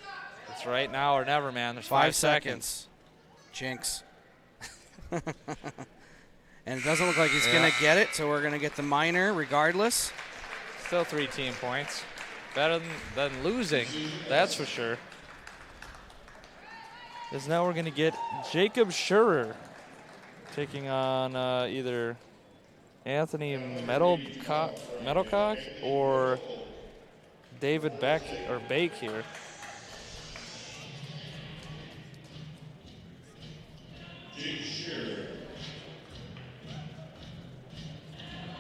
It's right now or never, man. There's 5 seconds. Jinx. And it doesn't look like he's going to get it, so we're going to get the minor regardless. Still 3 team points. Better than losing, that's for sure. Because now we're going to get Jacob Schurer taking on either Anthony Meadowcock or David Beck or Bake here.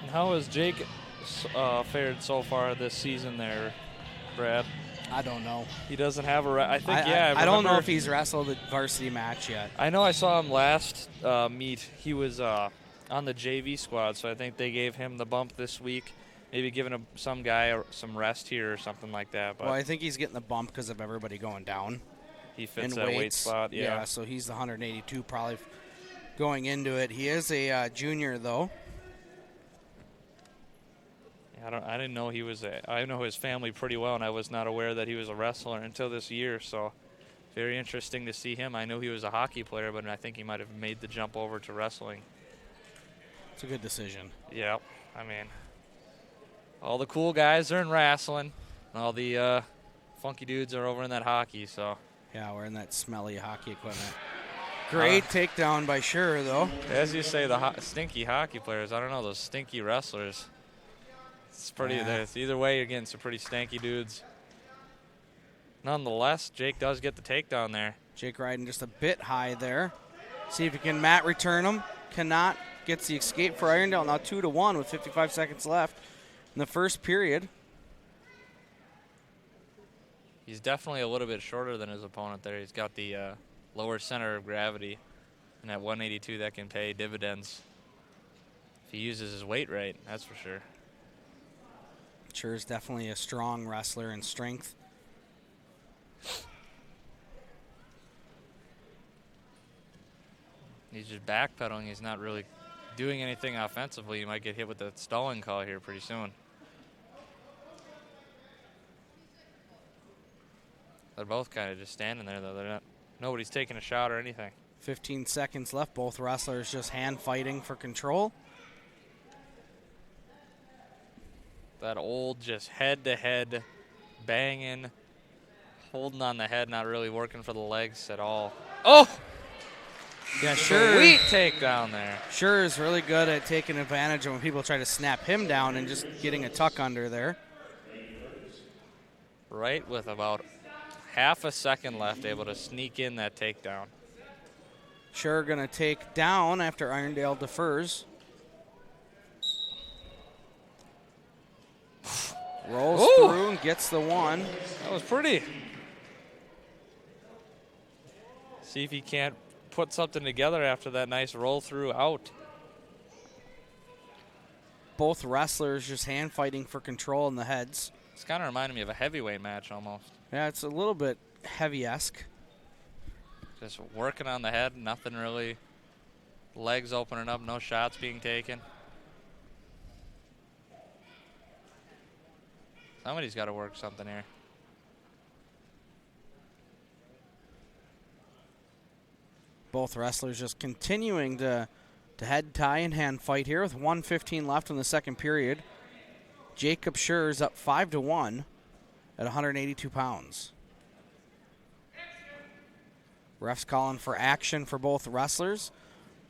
And how has Jake fared so far this season there, Brad? I don't know. He doesn't have a. I think I don't know if he's wrestled a varsity match yet. I know I saw him last meet. He was on the JV squad, so I think they gave him the bump this week. Maybe giving some guy some rest here or something like that. But well, I think he's getting the bump because of everybody going down. He fits that weight spot, yeah. Yeah, so he's the 182 probably going into it. He is a junior, though. I didn't know he was I know his family pretty well, and I was not aware that he was a wrestler until this year. So very interesting to see him. I knew he was a hockey player, but I think he might have made the jump over to wrestling. It's a good decision. Yeah, I mean, all the cool guys are in wrestling, and all the funky dudes are over in that hockey. So Yeah, we're in that smelly hockey equipment. Great takedown by Sure, though. as you say, the stinky hockey players. I don't know, those stinky wrestlers. It's pretty. It's either way, you're getting some pretty stanky dudes. Nonetheless, Jake does get the takedown there. Jake riding just a bit high there. See if he can Matt return him. Cannot. Gets the escape for Irondale. Now 2-1 with 55 seconds left in the first period. He's definitely a little bit shorter than his opponent there. He's got the lower center of gravity. And at 182, that can pay dividends if he uses his weight right, that's for sure. Sure is definitely a strong wrestler in strength. He's just backpedaling. He's not really doing anything offensively. He might get hit with a stalling call here pretty soon. They're both kind of just standing there, though. They're not. Nobody's taking a shot or anything. 15 seconds left. Both wrestlers just hand fighting for control. That old just head-to-head banging, holding on the head, not really working for the legs at all. Oh! Yeah, Sure. Sweet takedown there. Sure is really good at taking advantage of when people try to snap him down and just getting a tuck under there. Right with about half a second left, able to sneak in that takedown. Sure going to take down after Irondale defers. Rolls through and gets the one. That was pretty. See if he can't put something together after that nice roll through out. Both wrestlers just hand fighting for control in the heads. It's kind of reminding me of a heavyweight match almost. Yeah, it's a little bit heavy-esque. Just working on the head, nothing really. Legs opening up, no shots being taken. Somebody's got to work something here. Both wrestlers just continuing to head tie and hand fight here with 1:15 left in the second period. Jacob Scher's up 5-1 at 182 pounds. Refs calling for action for both wrestlers,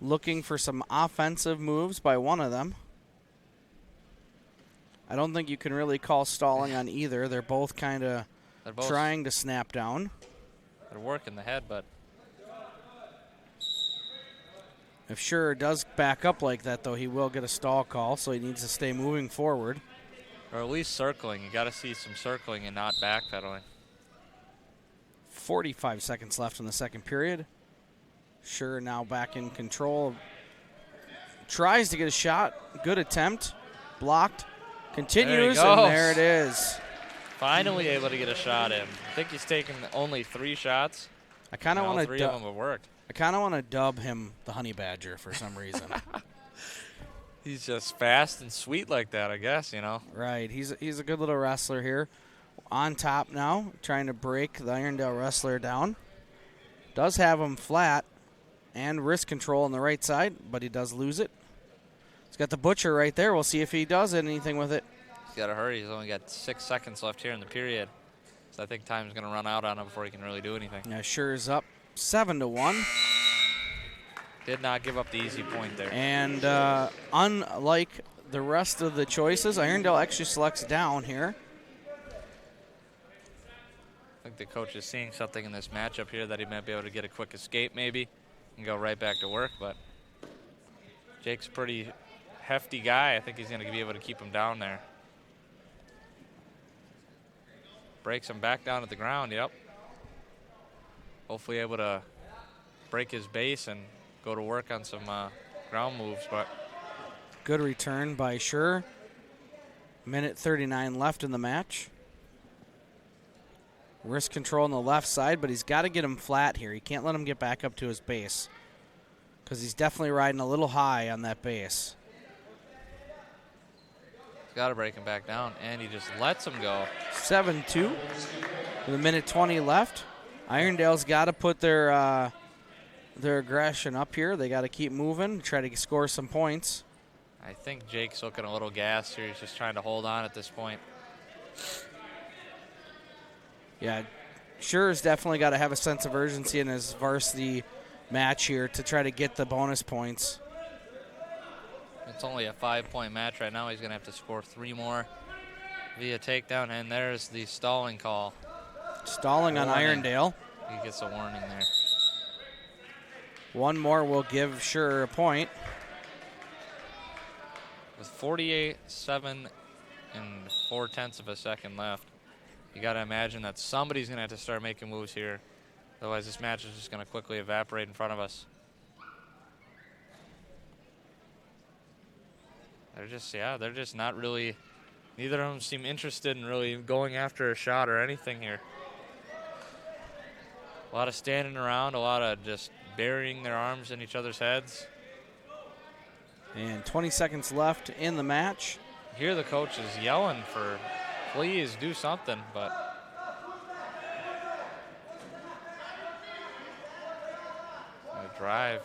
looking for some offensive moves by one of them. I don't think you can really call stalling on either. They're both kind of trying to snap down. They're working the head, but if Scher does back up like that, though, he will get a stall call, so he needs to stay moving forward. Or at least circling. You got to see some circling and not backpedaling. 45 seconds left in the second period. Scher now back in control. Tries to get a shot. Good attempt. Blocked. Continues, and there it is. Finally able to get a shot in. I think he's taken only 3 shots. I kind of want to. 3 of them have worked. I kind of want to dub him the Honey Badger for some reason. He's just fast and sweet like that, I guess, you know. Right. He's a good little wrestler here. On top now, trying to break the Irondale wrestler down. Does have him flat and wrist control on the right side, but he does lose it. He's got the Butcher right there. We'll see if he does anything with it. He's got to hurry. He's only got 6 seconds left here in the period. So I think time's going to run out on him before he can really do anything. Yeah, Sure is up 7-1. Did not give up the easy point there. And unlike the rest of the choices, Irondale actually selects down here. I think the coach is seeing something in this matchup here that he might be able to get a quick escape maybe and go right back to work. But Jake's a pretty hefty guy. I think he's going to be able to keep him down there. Breaks him back down to the ground, yep. Hopefully able to break his base and go to work on some ground moves. But good return by Scher. Minute 39 left in the match. Wrist control on the left side, but he's got to get him flat here. He can't let him get back up to his base because he's definitely riding a little high on that base. Got to break him back down, and he just lets him go. 7-2 with a minute 20 left. Irondale's got to put their aggression up here. They got to keep moving, try to score some points. I think Jake's looking a little gas here. He's just trying to hold on at this point. Yeah, Schure's definitely got to have a sense of urgency in his varsity match here to try to get the bonus points. It's only a 5-point match right now. He's going to have to score 3 more via takedown, and there's the stalling call. Stalling on Irondale. He gets a warning there. One more will give Schure a point. With 48.7 and 0.4 of a second left, you got to imagine that somebody's going to have to start making moves here. Otherwise, this match is just going to quickly evaporate in front of us. They're just not really, neither of them seem interested in really going after a shot or anything here. A lot of standing around, a lot of just burying their arms in each other's heads. And 20 seconds left in the match. Here the coach is yelling for, please do something, but a drive,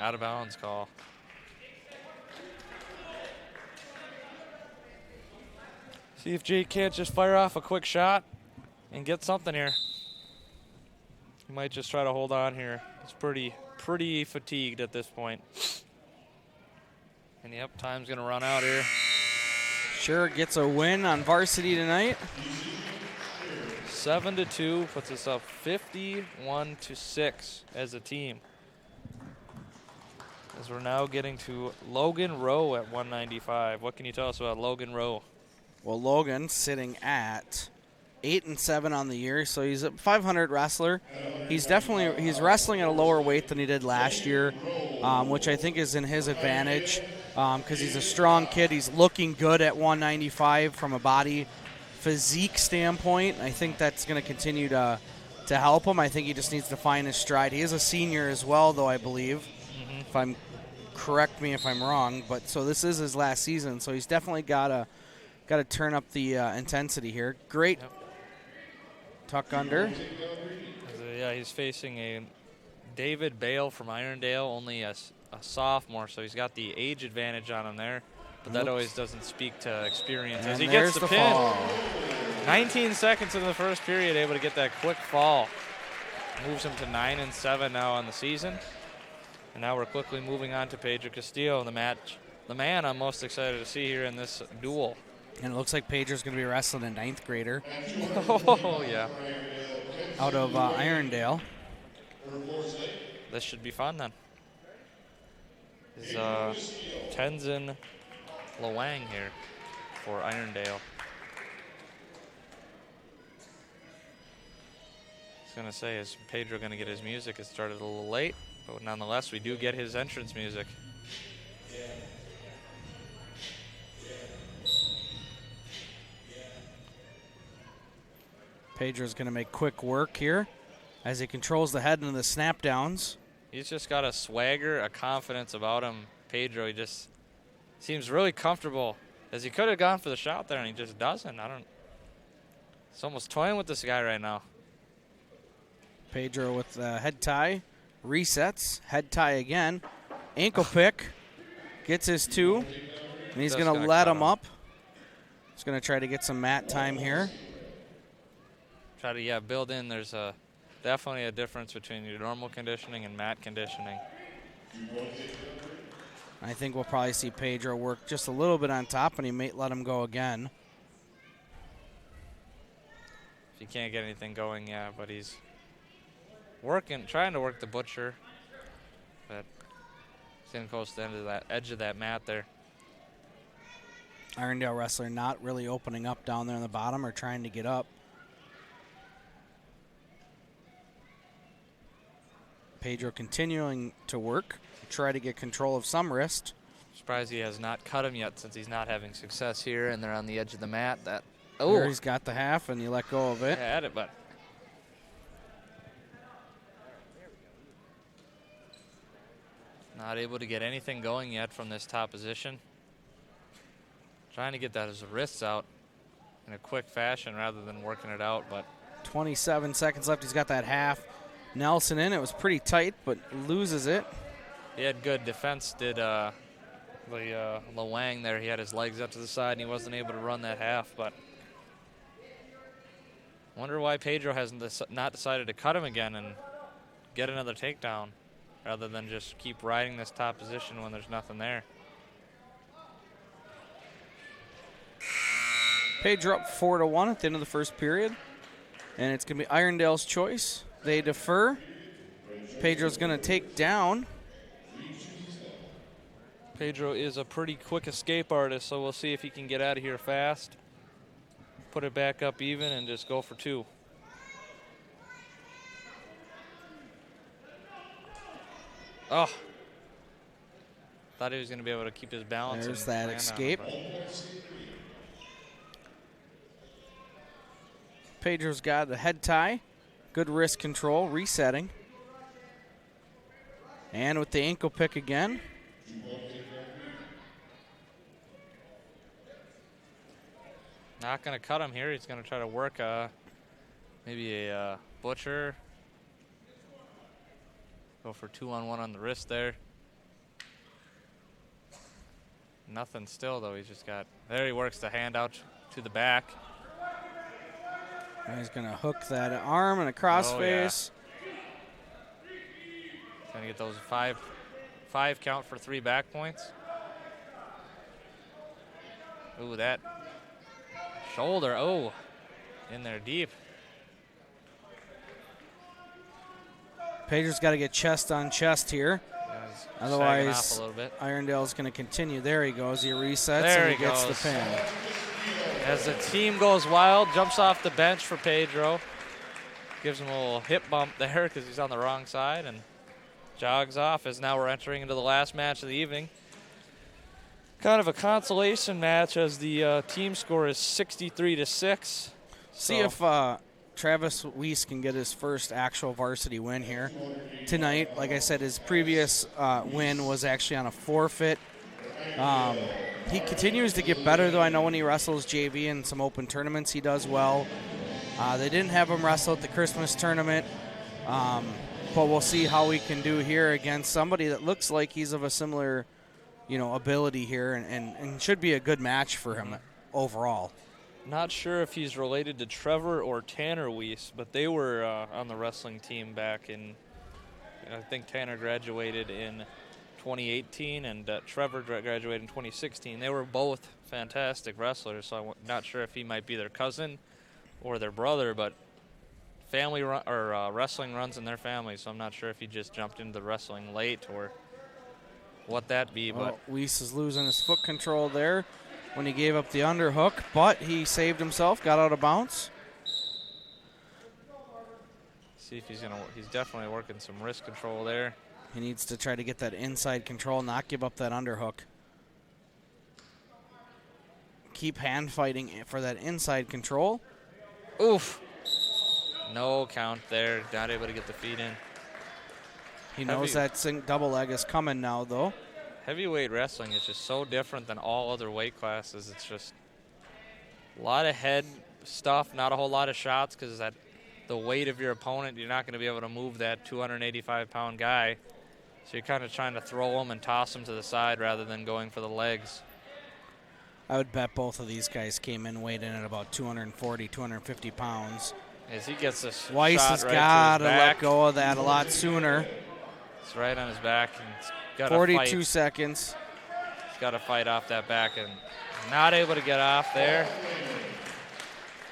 out of bounds call. See if Jake can't just fire off a quick shot and get something here. He might just try to hold on here. He's pretty fatigued at this point. And yep, time's gonna run out here. Schure gets a win on varsity tonight. 7-2 puts us up 51-6 as a team. As we're now getting to Logan Rowe at 195. What can you tell us about Logan Rowe? Well, Logan sitting at 8-7 on the year, so he's a 500 wrestler. He's wrestling at a lower weight than he did last year, which I think is in his advantage because he's a strong kid. He's looking good at 195 from a body physique standpoint. I think that's going to continue to help him. I think he just needs to find his stride. He is a senior as well, though, I believe. Correct me if I'm wrong, but so this is his last season, so he's definitely got to turn up the intensity here. Great tuck under. Yeah, he's facing a David Bale from Irondale, only a sophomore, so he's got the age advantage on him there. But that always doesn't speak to experience. As he gets the pin, fall. 19 seconds in the first period, able to get that quick fall. Moves him to 9-7 now on the season. And now we're quickly moving on to Pedro Castillo in the match. The man I'm most excited to see here in this duel. And it looks like Pedro's going to be wrestling a 9th grader. Oh, yeah. Out of Irondale. This should be fun then. Is Tenzin Lawang here for Irondale. I was going to say, is Pedro going to get his music? It started a little late, but nonetheless, we do get his entrance music. Pedro's going to make quick work here as he controls the head into the snap downs. He's just got a swagger, a confidence about him. Pedro, he just seems really comfortable, as he could have gone for the shot there, and he just doesn't. It's almost toying with this guy right now. Pedro with the head tie, resets, head tie again, ankle pick, gets his 2, and he's going to let him up. He's going to try to get some mat time here. Try to, build in. There's definitely a difference between your normal conditioning and mat conditioning. I think we'll probably see Pedro work just a little bit on top, and he may let him go again. If you can't get anything going, but he's trying to work the butcher, but he's getting close to the end of that edge of that mat there. Irondale wrestler not really opening up down there in the bottom or trying to get up. Pedro continuing to work, try to get control of some wrist. Surprised he has not cut him yet since he's not having success here, and they're on the edge of the mat. There he's got the half, and you let go of it. I had it, but not able to get anything going yet from this top position. Trying to get his wrists out in a quick fashion rather than working it out, but 27 seconds left. He's got that half Nelson in. It was pretty tight, but loses it. he had good defense, did Wang there. He had his legs up to the side, and he wasn't able to run that half, but wonder why Pedro hasn't not decided to cut him again and get another takedown rather than just keep riding this top position when there's nothing there. Pedro up 4-1 at the end of the first period, and it's going to be Irondale's choice. They defer. Pedro's going to take down. Pedro is a pretty quick escape artist, so we'll see if he can get out of here fast, put it back up even, and just go for 2. Oh. Thought he was going to be able to keep his balance. There's that escape. Pedro's got a head tie. Good wrist control, resetting. And with the ankle pick again. Not going to cut him here. He's going to try to work maybe a butcher. Go for 2-on-1 on the wrist there. Nothing still, though. He's just got, there he works the hand out to the back. Now he's going to hook that arm and a crossface. Yeah. Going to get those five count for 3 back points. Ooh, that shoulder, oh, in there deep. Pedro's got to get chest on chest here. Yeah, otherwise, a little bit. Irondale's going to continue. There he goes. He resets there and he gets the pin. As the team goes wild, jumps off the bench for Pedro. Gives him a little hip bump there because he's on the wrong side and jogs off as now we're entering into the last match of the evening. Kind of a consolation match as the team score is 63-6. See if Travis Weiss can get his first actual varsity win here tonight. Like I said, his previous win was actually on a forfeit. He continues to get better, though. I know when he wrestles JV in some open tournaments, he does well. They didn't have him wrestle at the Christmas tournament, but we'll see how he can do here against somebody that looks like he's of a similar, ability here, and should be a good match for him overall. Not sure if he's related to Trevor or Tanner Weiss, but they were on the wrestling team back in, I think Tanner graduated in 2018 and Trevor graduated in 2016. They were both fantastic wrestlers, so I'm not sure if he might be their cousin or their brother, but wrestling runs in their family, so I'm not sure if he just jumped into the wrestling late or what that be. But Weiss is losing his foot control there when he gave up the underhook, but he saved himself, got out of bounds. See if he's definitely working some wrist control there. He needs to try to get that inside control, not give up that underhook. Keep hand fighting for that inside control. Oof. No count there. Not able to get the feet in. He knows that double leg is coming now, though. Heavyweight wrestling is just so different than all other weight classes. It's just a lot of head stuff, not a whole lot of shots because the weight of your opponent, you're not going to be able to move that 285-pound guy. So you're kind of trying to throw him and toss him to the side rather than going for the legs. I would bet both of these guys came in weighed in at about 240, 250 pounds. As he gets this Weiss shot has right got to back. let go of that a lot sooner. It's right on his back. And it's got 42 seconds. He's got to fight off that back and not able to get off there.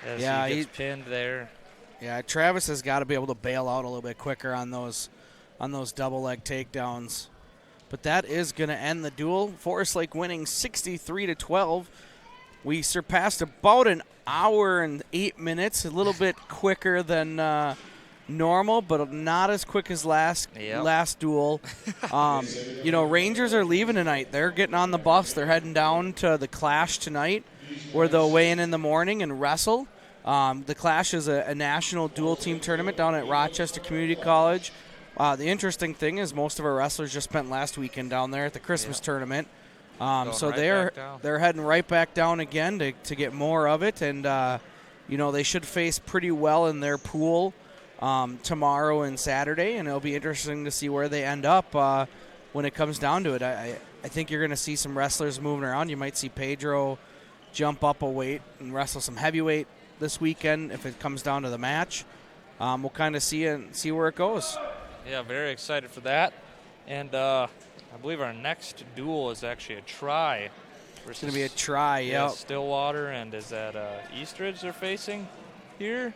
As he gets pinned there. Yeah, Travis has got to be able to bail out a little bit quicker on those double leg takedowns. But that is going to end the duel. Forest Lake winning 63-12. We surpassed about an hour and 8 minutes, a little bit quicker than normal, but not as quick as last duel. Rangers are leaving tonight. They're getting on the bus. They're heading down to the Clash tonight, where they'll weigh in the morning and wrestle. The Clash is a national dual team tournament down at Rochester Community College. The interesting thing is most of our wrestlers just spent last weekend down there at the Christmas tournament. So right back down. they're heading right back down again to get more of it, and they should face pretty well in their pool tomorrow and Saturday, and it'll be interesting to see where they end up when it comes down to it. I think you're going to see some wrestlers moving around. You might see Pedro jump up a weight and wrestle some heavyweight this weekend if it comes down to the match. We'll kind of see where it goes. Yeah, very excited for that. And I believe our next duel is actually a try. It's going to be a try, yeah. Yep. Stillwater, and is that Eastridge they're facing here?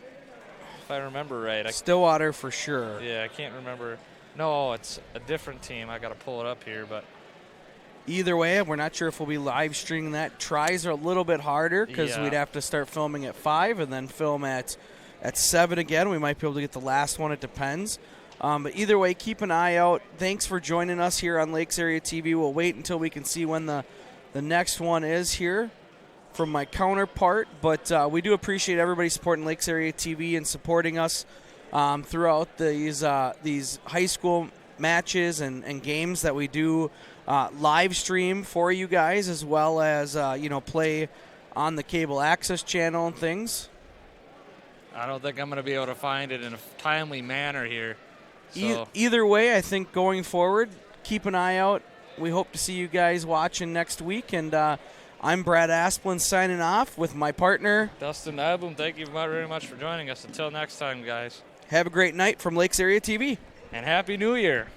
If I remember right. Stillwater for sure. Yeah, I can't remember. No, it's a different team. I got to pull it up here, but either way, we're not sure if we'll be live streaming that. Tries are a little bit harder because we'd have to start filming at 5 and then film at 7 again. We might be able to get the last one. It depends. But either way, keep an eye out. Thanks for joining us here on Lakes Area TV. We'll wait until we can see when the next one is here from my counterpart. But we do appreciate everybody supporting Lakes Area TV and supporting us throughout these high school matches and games that we do live stream for you guys, as well as play on the cable access channel and things. I don't think I'm going to be able to find it in a timely manner here. So. Either way, I think going forward, keep an eye out. We hope to see you guys watching next week. And I'm Brad Asplin signing off with my partner, Dustin Nyblum. Thank you very much for joining us. Until next time, guys. Have a great night from Lakes Area TV. And Happy New Year.